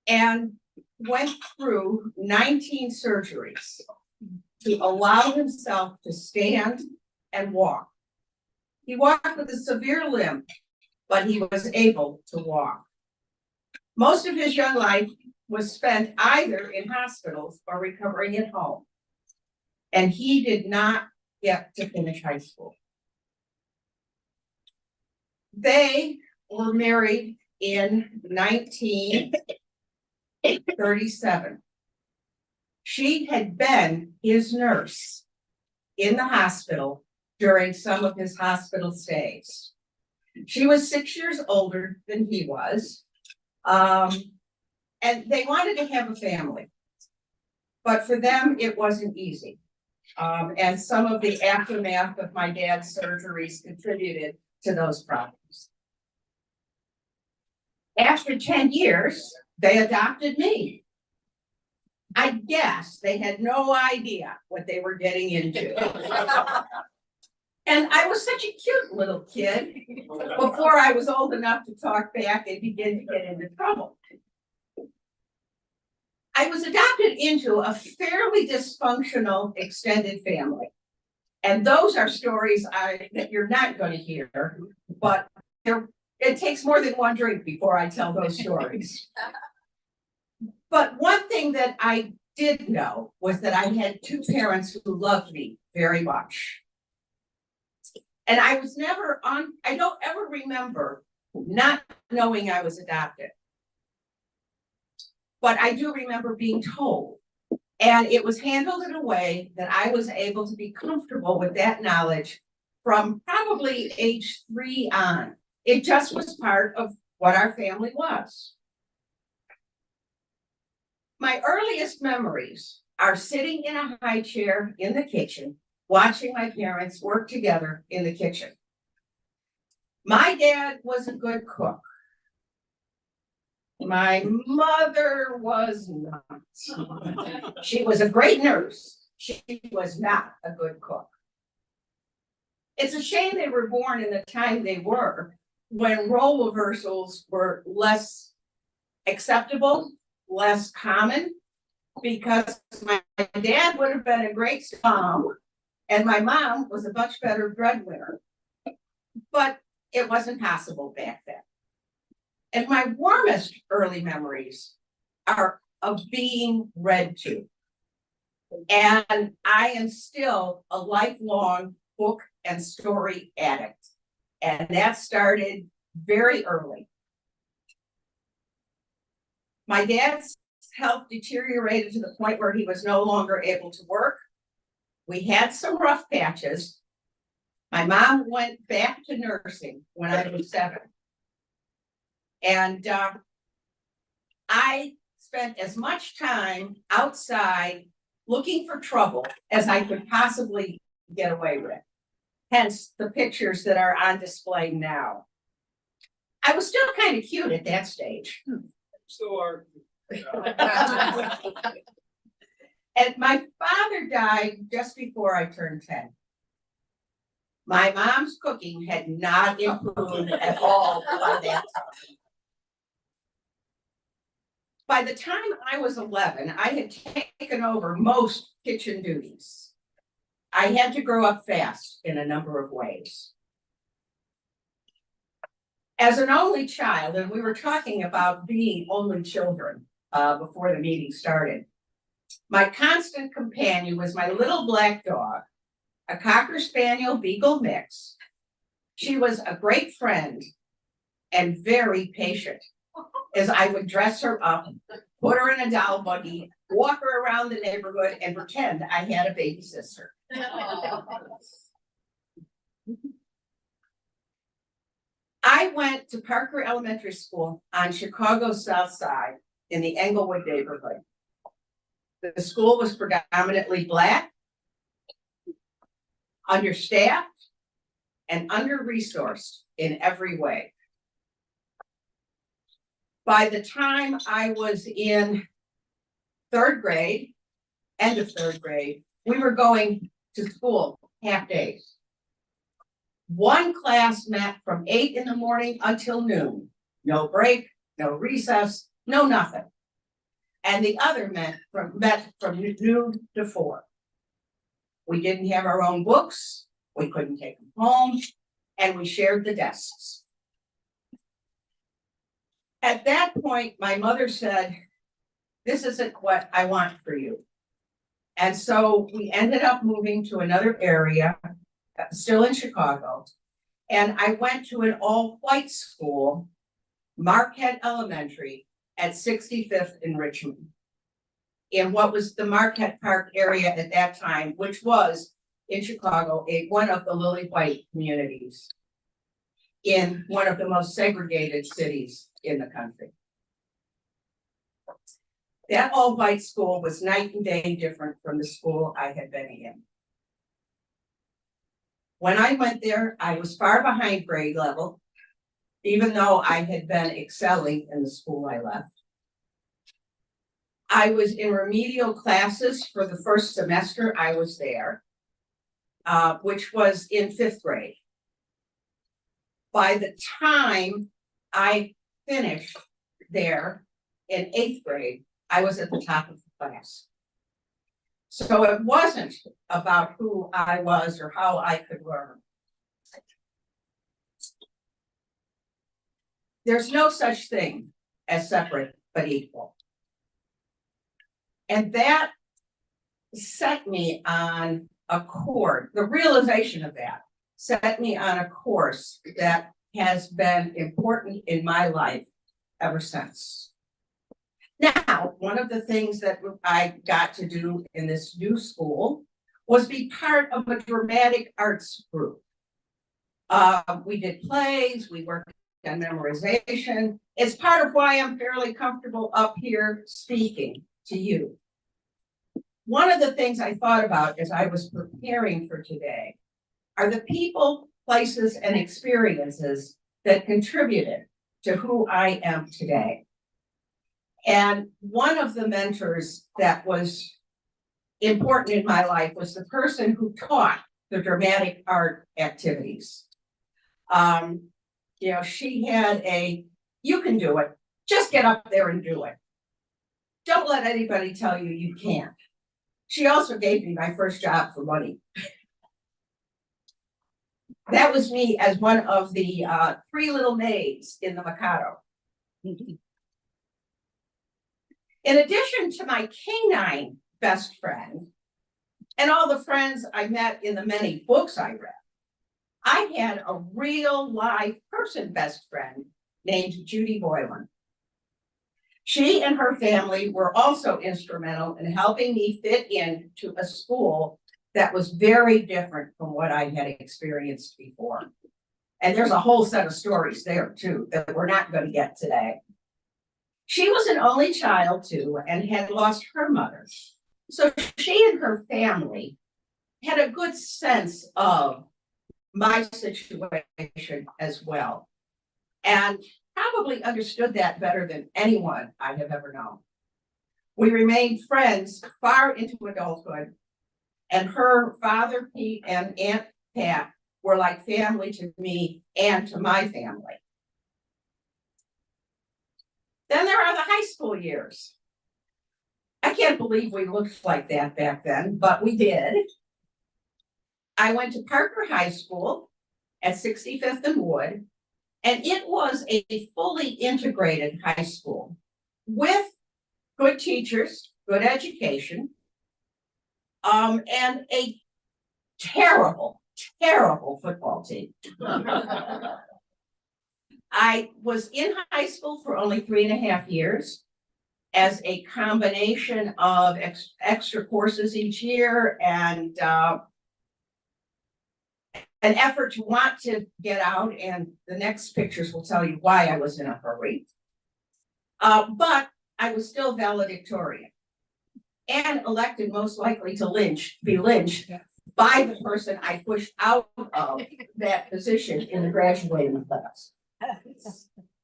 and went through 19 surgeries to allow himself to stand and walk. He walked with a severe limp, but he was able to walk. Most of his young life was spent either in hospitals or recovering at home. And he did not get to finish high school. They were married in 1937. She had been his nurse in the hospital during some of his hospital stays. She was 6 years older than he was. And they wanted to have a family. But for them, it wasn't easy. And some of the aftermath of my dad's surgeries contributed to those problems. After 10 years, they adopted me. I guess they had no idea what they were getting into. And I was such a cute little kid before I was old enough to talk back and begin to get into trouble. I was adopted into a fairly dysfunctional extended family. And those are stories that you're not going to hear, but it takes more than one drink before I tell those stories. But one thing that I did know was that I had two parents who loved me very much. And I don't ever remember not knowing I was adopted. But I do remember being told, and it was handled in a way that I was able to be comfortable with that knowledge from probably age 3 on. It just was part of what our family was. My earliest memories are sitting in a high chair in the kitchen, watching my parents work together in the kitchen. My dad was a good cook. My mother was not. She was a great nurse. She was not a good cook. It's a shame they were born in the time they were, when role reversals were less acceptable, less common, because my dad would have been a great mom and my mom was a much better breadwinner. But it wasn't possible back then. And my warmest early memories are of being read to. And I am still a lifelong book and story addict. And that started very early. My dad's health deteriorated to the point where he was no longer able to work. We had some rough patches. My mom went back to nursing when I was 7. And I spent as much time outside looking for trouble as I could possibly get away with. Hence the pictures that are on display now. I was still kind of cute at that stage. So are. And my father died just before I turned 10. My mom's cooking had not improved at all by that time. By the time I was 11, I had taken over most kitchen duties. I had to grow up fast in a number of ways. As an only child, and we were talking about being only children before the meeting started, my constant companion was my little black dog, a Cocker Spaniel Beagle mix. She was a great friend and very patient, as I would dress her up, put her in a doll buggy, walk her around the neighborhood, and pretend I had a baby sister. I went to Parker Elementary School on Chicago's South Side in the Englewood neighborhood. The school was predominantly Black, understaffed, and under-resourced in every way. By the time I was in 3rd grade, end of 3rd grade, we were going to school half days. One class met from 8 in the morning until noon. No break, no recess, no nothing. And the other met from noon to 4. We didn't have our own books, we couldn't take them home, and we shared the desks. At that point, my mother said, "This isn't what I want for you." And so we ended up moving to another area, still in Chicago. And I went to an all-white school, Marquette Elementary, at 65th in Richmond, in what was the Marquette Park area at that time, which was in Chicago, one of the lily white communities in one of the most segregated cities in the country. That all-white school was night and day different from the school I had been in. When I went there, I was far behind grade level, even though I had been excelling in the school I left. I was in remedial classes for the first semester I was there, which was in 5th grade. By the time I finished there in 8th grade, I was at the top of the class. So it wasn't about who I was or how I could learn. There's no such thing as separate but equal. And that set me on a course, the realization of that set me on a course that has been important in my life ever since. Now, one of the things that I got to do in this new school was be part of a dramatic arts group. We did plays, we worked on memorization. It's part of why I'm fairly comfortable up here speaking to you. One of the things I thought about as I was preparing for today are the people, places, and experiences that contributed to who I am today. And one of the mentors that was important in my life was the person who taught the dramatic art activities. You know, she had you can do it, just get up there and do it. Don't let anybody tell you you can't. She also gave me my first job for money. That was me as one of the 3 little maids in the Mikado. In addition to my canine best friend and all the friends I met in the many books I read, I had a real life person best friend named Judy Boylan. She and her family were also instrumental in helping me fit into a school that was very different from what I had experienced before. And there's a whole set of stories there too that we're not going to get today. She was an only child too and had lost her mother. So she and her family had a good sense of my situation as well, and probably understood that better than anyone I have ever known. We remained friends far into adulthood, and her father Pete and Aunt Pat were like family to me and to my family. Then there are the high school years. I can't believe we looked like that back then, but we did. I went to Parker High School at 65th and Wood, and it was a fully integrated high school with good teachers, good education, and a terrible, terrible football team. I was in high school for only 3.5 years as a combination of extra courses each year and an effort to want to get out, and the next pictures will tell you why I was in a hurry. But I was still valedictorian and elected most likely to be lynched by the person I pushed out of that position in the graduating class.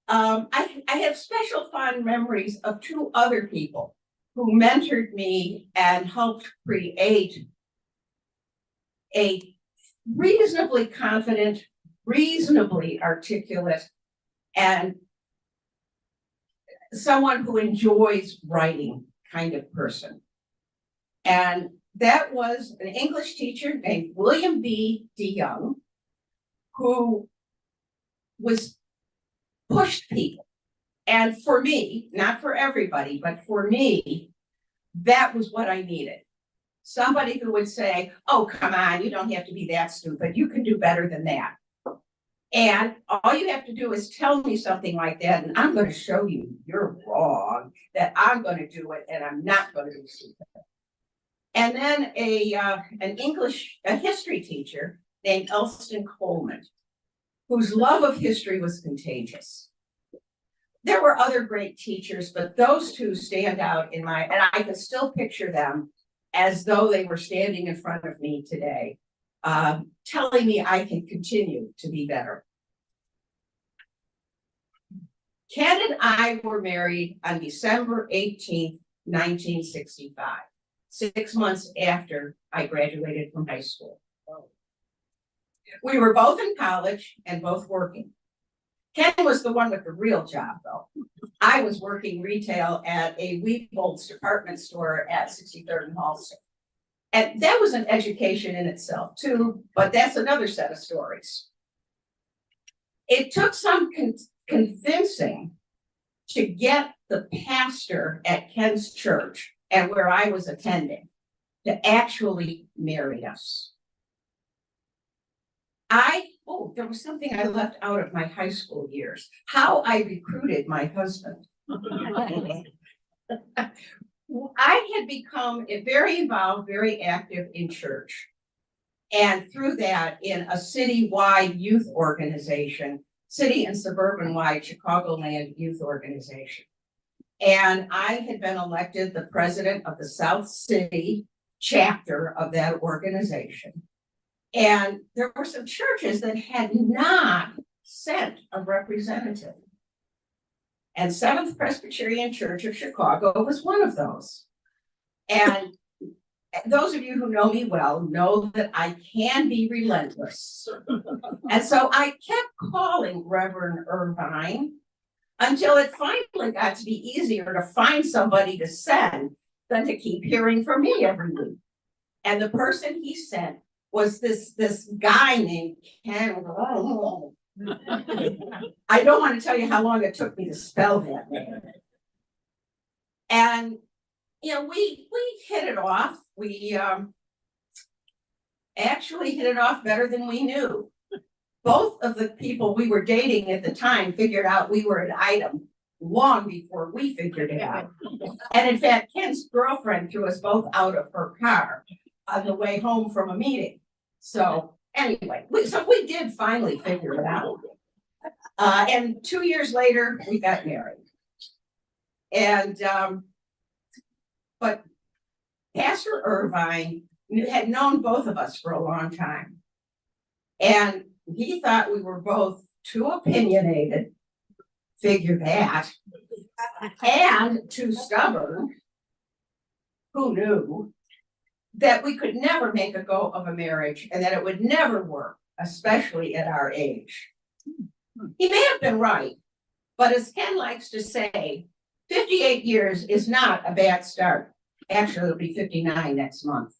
I have special fond memories of 2 other people who mentored me and helped create a reasonably confident, reasonably articulate, and someone who enjoys writing kind of person. And that was an English teacher named William B. DeYoung, who was pushed people. And for me, not for everybody, but for me, that was what I needed. Somebody who would say, oh, come on, you don't have to be that stupid. You can do better than that. And all you have to do is tell me something like that, and I'm going to show you you're wrong, that I'm going to do it, and I'm not going to be stupid. And then a history teacher named Elston Coleman, whose love of history was contagious. There were other great teachers, but those 2 stand out and I can still picture them as though they were standing in front of me today, telling me I can continue to be better. Ken and I were married on December 18th, 1965, 6 months after I graduated from high school. We were both in college and both working. Ken was the one with the real job, though. I was working retail at a Weebolds department store at 63rd and Halston. And that was an education in itself, too, but that's another set of stories. It took some convincing to get the pastor at Ken's church and where I was attending to actually marry us. There was something I left out of my high school years. How I recruited my husband. I had become very involved, very active in church. And through that, in a citywide youth organization, city and suburban-wide Chicagoland youth organization. And I had been elected the president of the South City chapter of that organization. And there were some churches that had not sent a representative. And Seventh Presbyterian Church of Chicago was one of those. And those of you who know me well know that I can be relentless. And so I kept calling Reverend Irvine until it finally got to be easier to find somebody to send than to keep hearing from me every week. And the person he sent was this guy named Ken. I don't want to tell you how long it took me to spell that name. And you know, we hit it off. We actually hit it off better than we knew. Both of the people we were dating at the time figured out we were an item long before we figured it out. And in fact, Ken's girlfriend threw us both out of her car on the way home from a meeting. So anyway, we did finally figure it out. And 2 years later, we got married. And but Pastor Irvine had known both of us for a long time. And he thought we were both too opinionated, figure that, and too stubborn. Who knew that we could never make a go of a marriage and that it would never work, especially at our age. He may have been right, but as Ken likes to say, 58 years is not a bad start. Actually, it'll be 59 next month.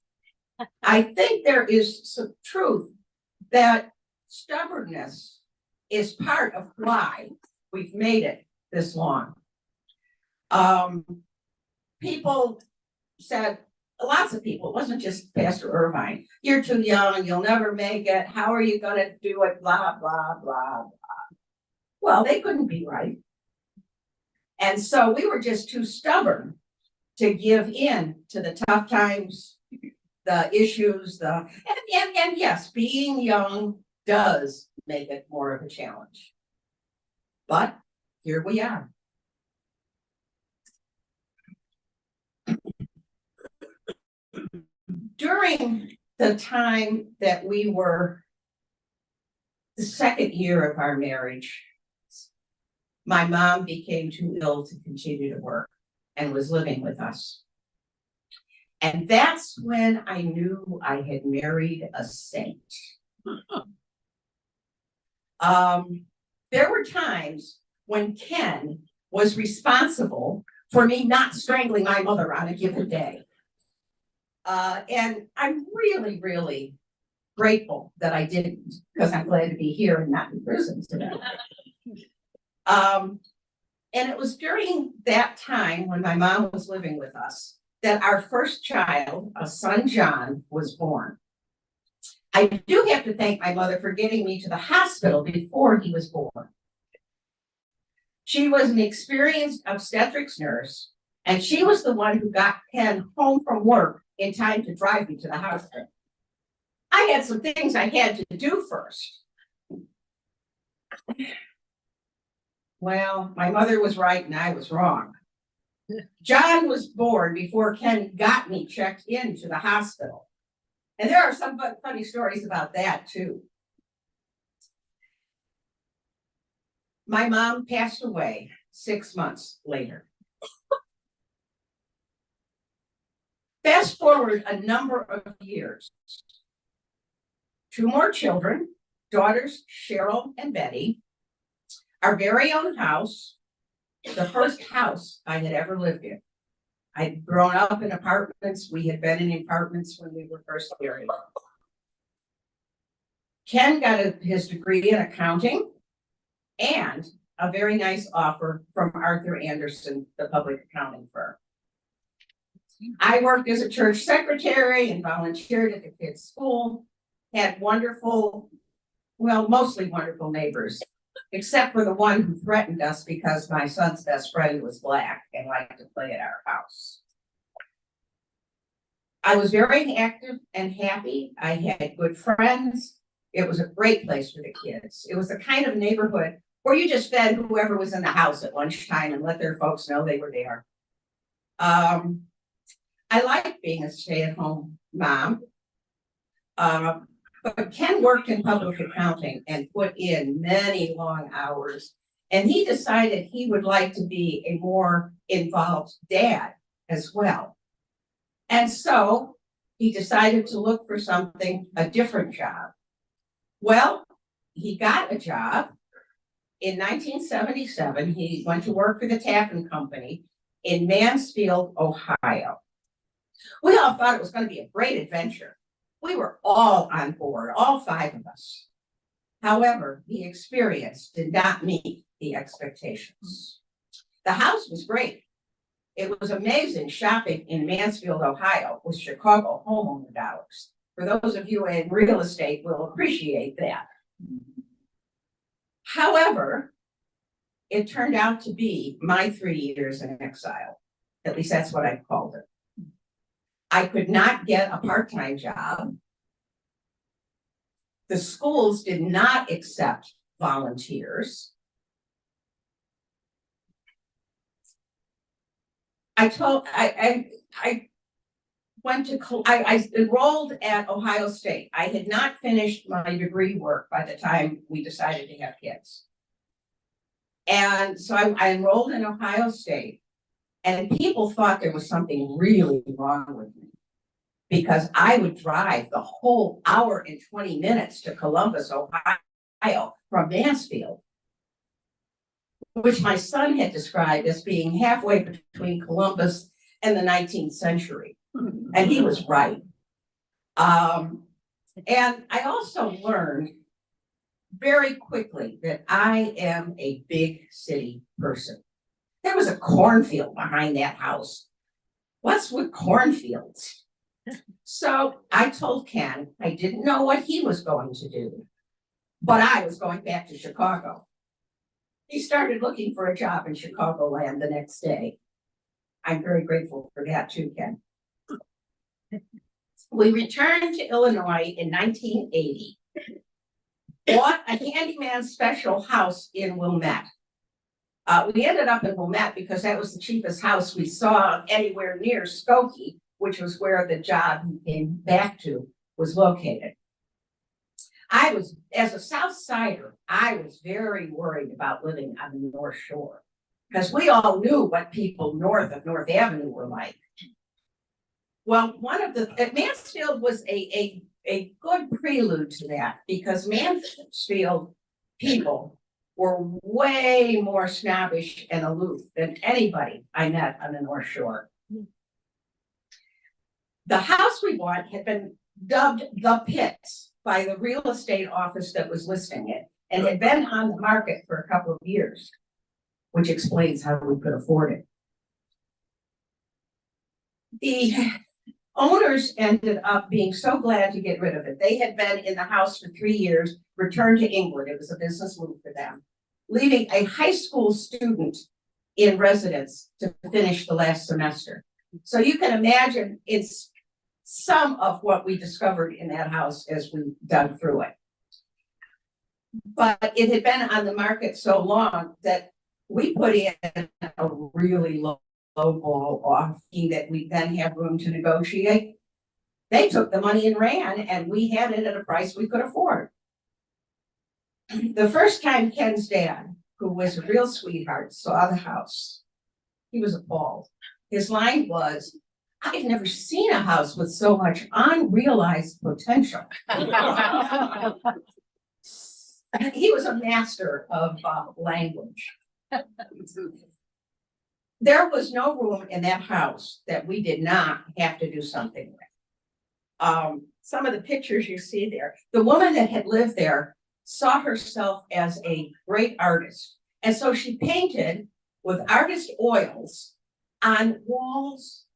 I think there is some truth that stubbornness is part of why we've made it this long. People said, lots of people, it wasn't just Pastor Irvine, you're too young, you'll never make it, how are you going to do it, blah, blah, blah, blah. Well, they couldn't be right. And so we were just too stubborn to give in to the tough times, the issues, and yes, being young does make it more of a challenge. But here we are. During the time that we were the second year of our marriage, my mom became too ill to continue to work and was living with us. And that's when I knew I had married a saint. There were times when Ken was responsible for me not strangling my mother on a given day. And I'm really, really grateful that I didn't, because I'm glad to be here and not in prison today. And it was during that time when my mom was living with us that our first child, a son John, was born. I do have to thank my mother for getting me to the hospital before he was born. She was an experienced obstetrics nurse, and she was the one who got Ken home from work in time to drive me to the hospital. I had some things I had to do first. Well, my mother was right and I was wrong. John was born before Ken got me checked into the hospital. And there are some funny stories about that too. My mom passed away 6 months later. Fast forward a number of years. 2 more children, daughters Cheryl and Betty, our very own house, the first house I had ever lived in. I'd grown up in apartments. We had been in apartments when we were first married. Ken got his degree in accounting and a very nice offer from Arthur Anderson, the public accounting firm. I worked as a church secretary and volunteered at the kids' school, had wonderful, well, mostly wonderful neighbors, except for the one who threatened us because my son's best friend was Black and liked to play at our house. I was very active and happy. I had good friends. It was a great place for the kids. It was the kind of neighborhood where you just fed whoever was in the house at lunchtime and let their folks know they were there. I liked being a stay-at-home mom. But Ken worked in public accounting and put in many long hours. And he decided he would like to be a more involved dad as well. And so he decided to look for something, a different job. Well, he got a job. In 1977, he went to work for the Tappan Company in Mansfield, Ohio. We all thought it was going to be a great adventure. We were all on board, all 5 of us. However, the experience did not meet the expectations. The house was great. It was amazing shopping in Mansfield, Ohio with Chicago homeowner dollars. For those of you in real estate will appreciate that. However, it turned out to be my 3 years in exile. At least that's what I called it. I could not get a part-time job. The schools did not accept volunteers. I enrolled at Ohio State. I had not finished my degree work by the time we decided to have kids. And so I enrolled in Ohio State, and people thought there was something really wrong with me because I would drive the whole hour and 20 minutes to Columbus, Ohio from Mansfield, which my son had described as being halfway between Columbus and the 19th century. And he was right. And I also learned very quickly that I am a big city person. There was a cornfield behind that house. What's with cornfields? So I told Ken I didn't know what he was going to do, but I was going back to Chicago. He started looking for a job in Chicagoland the next day. I'm very grateful for that too, Ken. We returned to Illinois in 1980, bought a handyman special house in Wilmette. We ended up in Wilmette because that was the cheapest house we saw anywhere near Skokie, which was where the job he came back to was located. As a South Sider, I was very worried about living on the North Shore because we all knew what people north of North Avenue were like. Well, Mansfield was a good prelude to that because Mansfield people were way more snobbish and aloof than anybody I met on the North Shore. The house we bought had been dubbed the Pits by the real estate office that was listing it and had been on the market for a couple of years, which explains how we could afford it. The owners ended up being so glad to get rid of it. They had been in the house for 3 years, returned to England. It was a business move for them, leaving a high school student in residence to finish the last semester. So you can imagine it's some of what we discovered in that house as we dug through it. But it had been on the market so long that we put in a really low ball offering that we then have room to negotiate. They took the money and ran, and we had it at a price we could afford. The first time Ken's dad, who was a real sweetheart, saw the house, he was appalled. His line was, "I've never seen a house with so much unrealized potential." He was a master of language. There was no room in that house that we did not have to do something with. Some of the pictures you see there, the woman that had lived there saw herself as a great artist. And so she painted with artist oils on walls.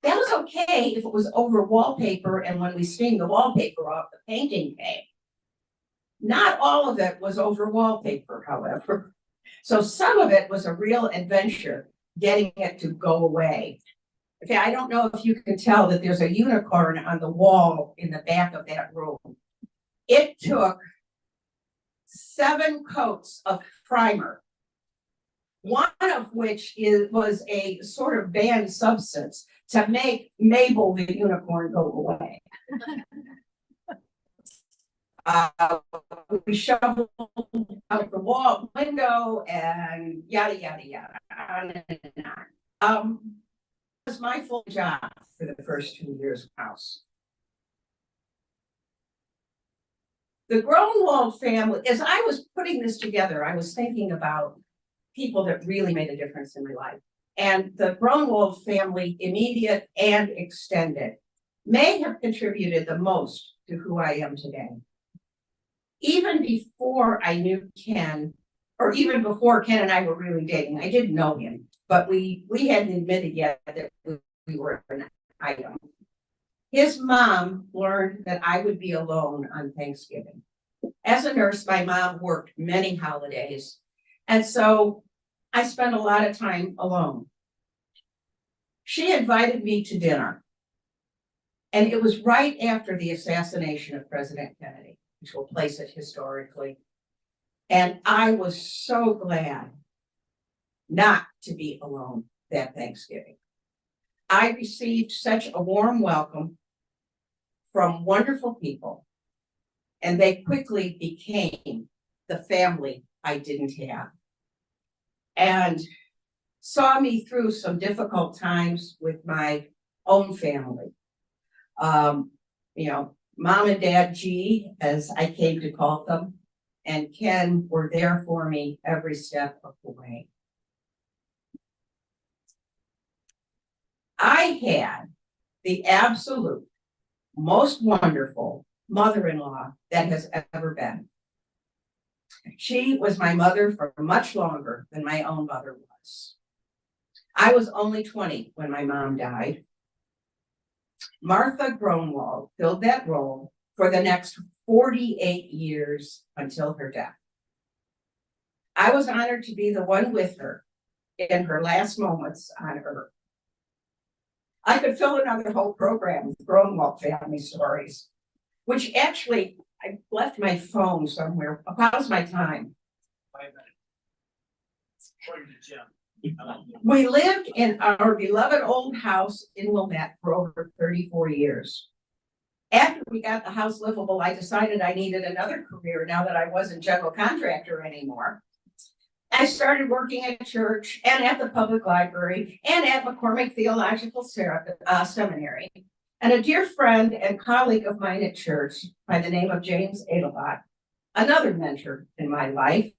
That was okay if it was over wallpaper, and when we steamed the wallpaper off, the painting came. Not all of it was over wallpaper, however. So some of it was a real adventure getting it to go away. In fact, I don't know if you can tell that there's a unicorn on the wall in the back of that room. It took 7 coats of primer, one of which was a sort of banned substance to make Mabel the unicorn go away. We shoveled out the wall window and yada, yada, yada, on and on. It was my full job for the first 2 years of house. The Groenewold family, as I was putting this together, I was thinking about people that really made a difference in my life. And the Groenewold family, immediate and extended, may have contributed the most to who I am today. Even before I knew Ken, or even before Ken and I were really dating, I didn't know him, but we hadn't admitted yet that we were an item. His mom learned that I would be alone on Thanksgiving. As a nurse, my mom worked many holidays, and so I spent a lot of time alone. She invited me to dinner, and it was right after the assassination of President Kennedy, which will place it historically. And I was so glad not to be alone that Thanksgiving. I received such a warm welcome from wonderful people, and they quickly became the family I didn't have, and saw me through some difficult times with my own family. You know, Mom and Dad G, as I came to call them, and Ken were there for me every step of the way. I had the absolute most wonderful mother-in-law that has ever been. She was my mother for much longer than my own mother was. I was only 20 when my mom died. Martha Groenewold filled that role for the next 48 years until her death. I was honored to be the one with her in her last moments on earth. I could fill another whole program with Groenewold family stories, which actually, I left my phone somewhere. How's my time? 5 minutes. According to Jim. We lived in our beloved old house in Wilmette for over 34 years. After we got the house livable, I decided I needed another career now that I wasn't general contractor anymore. I started working at church and at the public library and at McCormick Theological Seminary. And a dear friend and colleague of mine at church by the name of James Adelbach, another mentor in my life,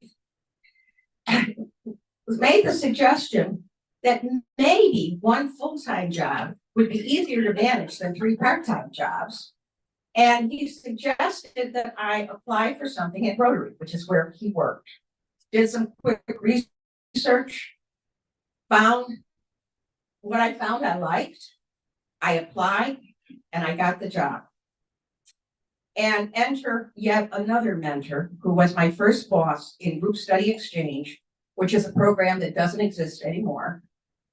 made the suggestion that maybe one full-time job would be easier to manage than 3 part-time jobs. And he suggested that I apply for something at Rotary, which is where he worked. Did some quick research, found what I found I liked. I applied and I got the job. And enter yet another mentor who was my first boss in Group Study Exchange, which is a program that doesn't exist anymore,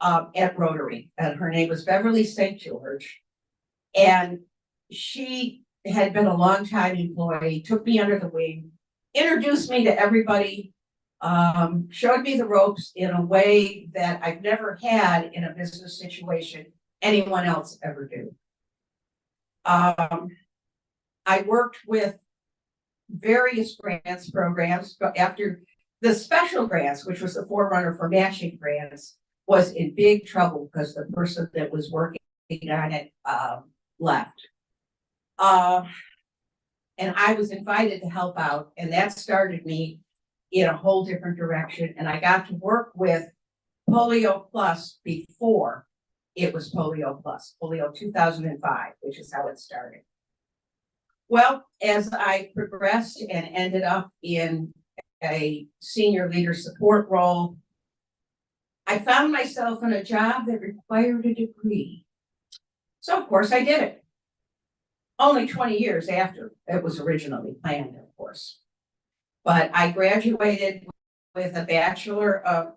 at Rotary. And her name was Beverly St. George. And she had been a longtime employee, took me under the wing, introduced me to everybody, showed me the ropes in a way that I've never had in a business situation anyone else ever do. I worked with various grants programs, but after the special grants, which was the forerunner for matching grants, was in big trouble because the person that was working on it left. And I was invited to help out, and that started me in a whole different direction. And I got to work with Polio Plus before it was Polio Plus, Polio 2005, which is how it started. Well, as I progressed and ended up in a senior leader support role, I found myself in a job that required a degree. So of course I did it. Only 20 years after it was originally planned, of course. But I graduated with a Bachelor of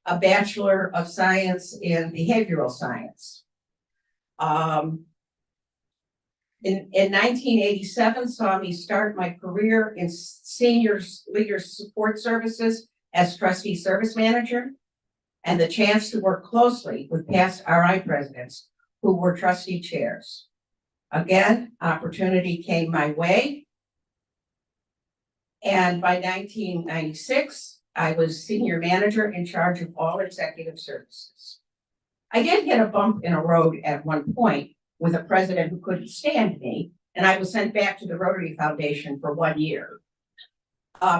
a Bachelor of Science in Behavioral Science. In 1987 saw me start my career in senior leader support services as trustee service manager, and the chance to work closely with past RI presidents who were trustee chairs. Again, opportunity came my way. And by 1996, I was senior manager in charge of all executive services. I did hit a bump in a road at one point with a president who couldn't stand me, and I was sent back to the Rotary Foundation for 1 year.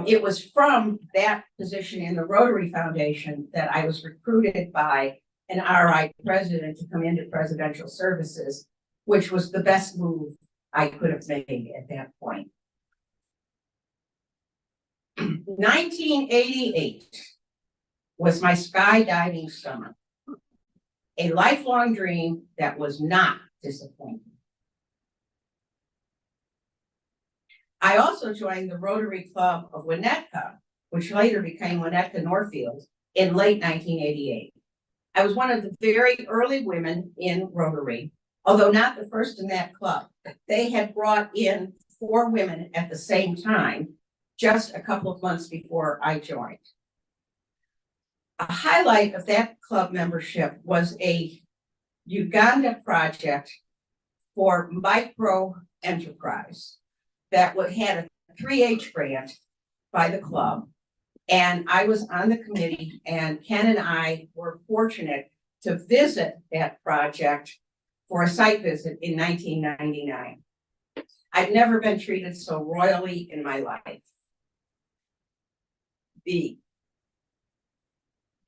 It was from that position in the Rotary Foundation that I was recruited by an RI president to come into presidential services, which was the best move I could have made at that point. 1988 was my skydiving summer, a lifelong dream that was not disappointing. I also joined the Rotary Club of Winnetka, which later became Winnetka Northfield, in late 1988. I was one of the very early women in Rotary, although not the first in that club. They had brought in 4 women at the same time, just a couple of months before I joined. A highlight of that club membership was a Uganda project for micro enterprise that had a 3H grant by the club. And I was on the committee, and Ken and I were fortunate to visit that project for a site visit in 1999. I've never been treated so royally in my life.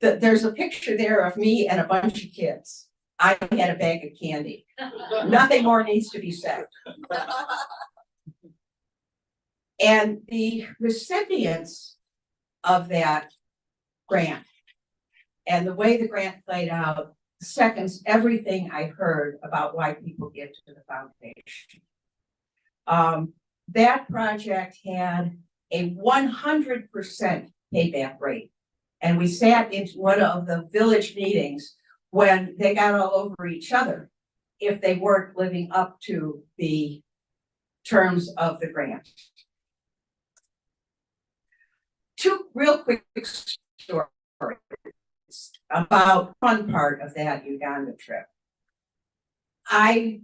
There's a picture there of me and a bunch of kids. I had a bag of candy. Nothing more needs to be said. And the recipients of that grant and the way the grant played out seconds everything I heard about why people give to the foundation. That project had a 100% payback rate. And we sat in one of the village meetings when they got all over each other if they weren't living up to the terms of the grant. 2 real quick stories about the fun part of that Uganda trip.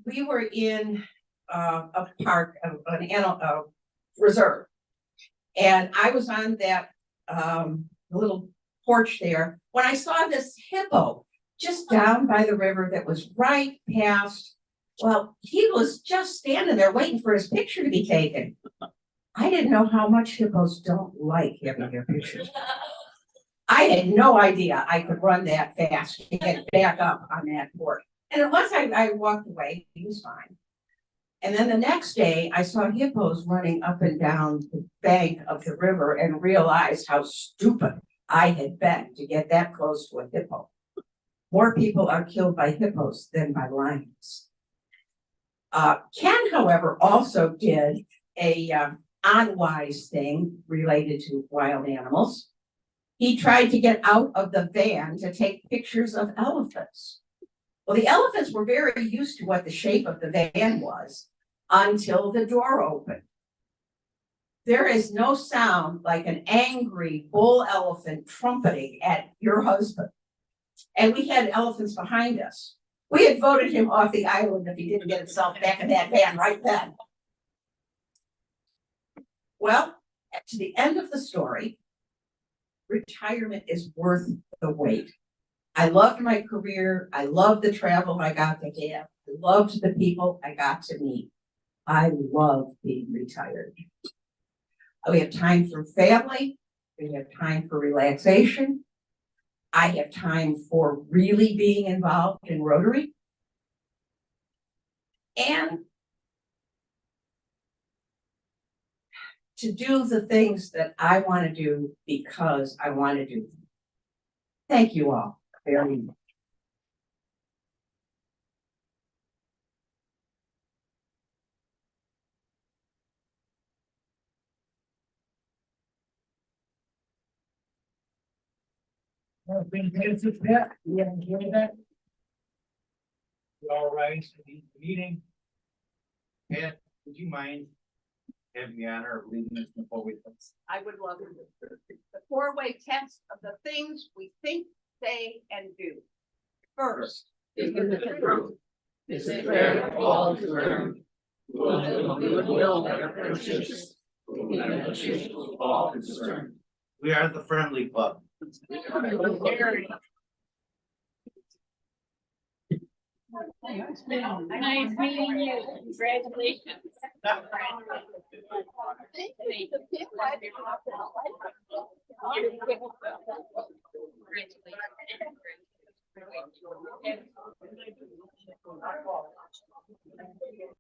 We were in a park, a reserve, and I was on that little porch there when I saw this hippo just down by the river that was right past. Well, he was just standing there waiting for his picture to be taken. I didn't know how much hippos don't like having their pictures. I had no idea I could run that fast to get back up on that porch. And once I walked away, he was fine. And then the next day, I saw hippos running up and down the bank of the river and realized how stupid I had been to get that close to a hippo. More people are killed by hippos than by lions. Ken, however, also did a unwise thing related to wild animals. He tried to get out of the van to take pictures of elephants. Well, the elephants were very used to what the shape of the van was until the door opened. There is no sound like an angry bull elephant trumpeting at your husband. And we had elephants behind us. We had voted him off the island if he didn't get himself back in that van right then. Well, to the end of the story, retirement is worth the wait. I loved my career. I loved the travel I got to have. I loved the people I got to meet. I love being retired. We have time for family. We have time for relaxation. I have time for really being involved in Rotary. And to do the things that I want to do because I want to do them. Thank you all very much. All rise for the meeting. And would you mind having the honor of leading us before we? I would love it. The four-way test of the things we think, say, and do. First, Is the truth. Is it fair for all to learn? Will never purchase. Never choose to all concerned. We are the Friendly Club. Nice meeting you. Congratulations. Congratulations.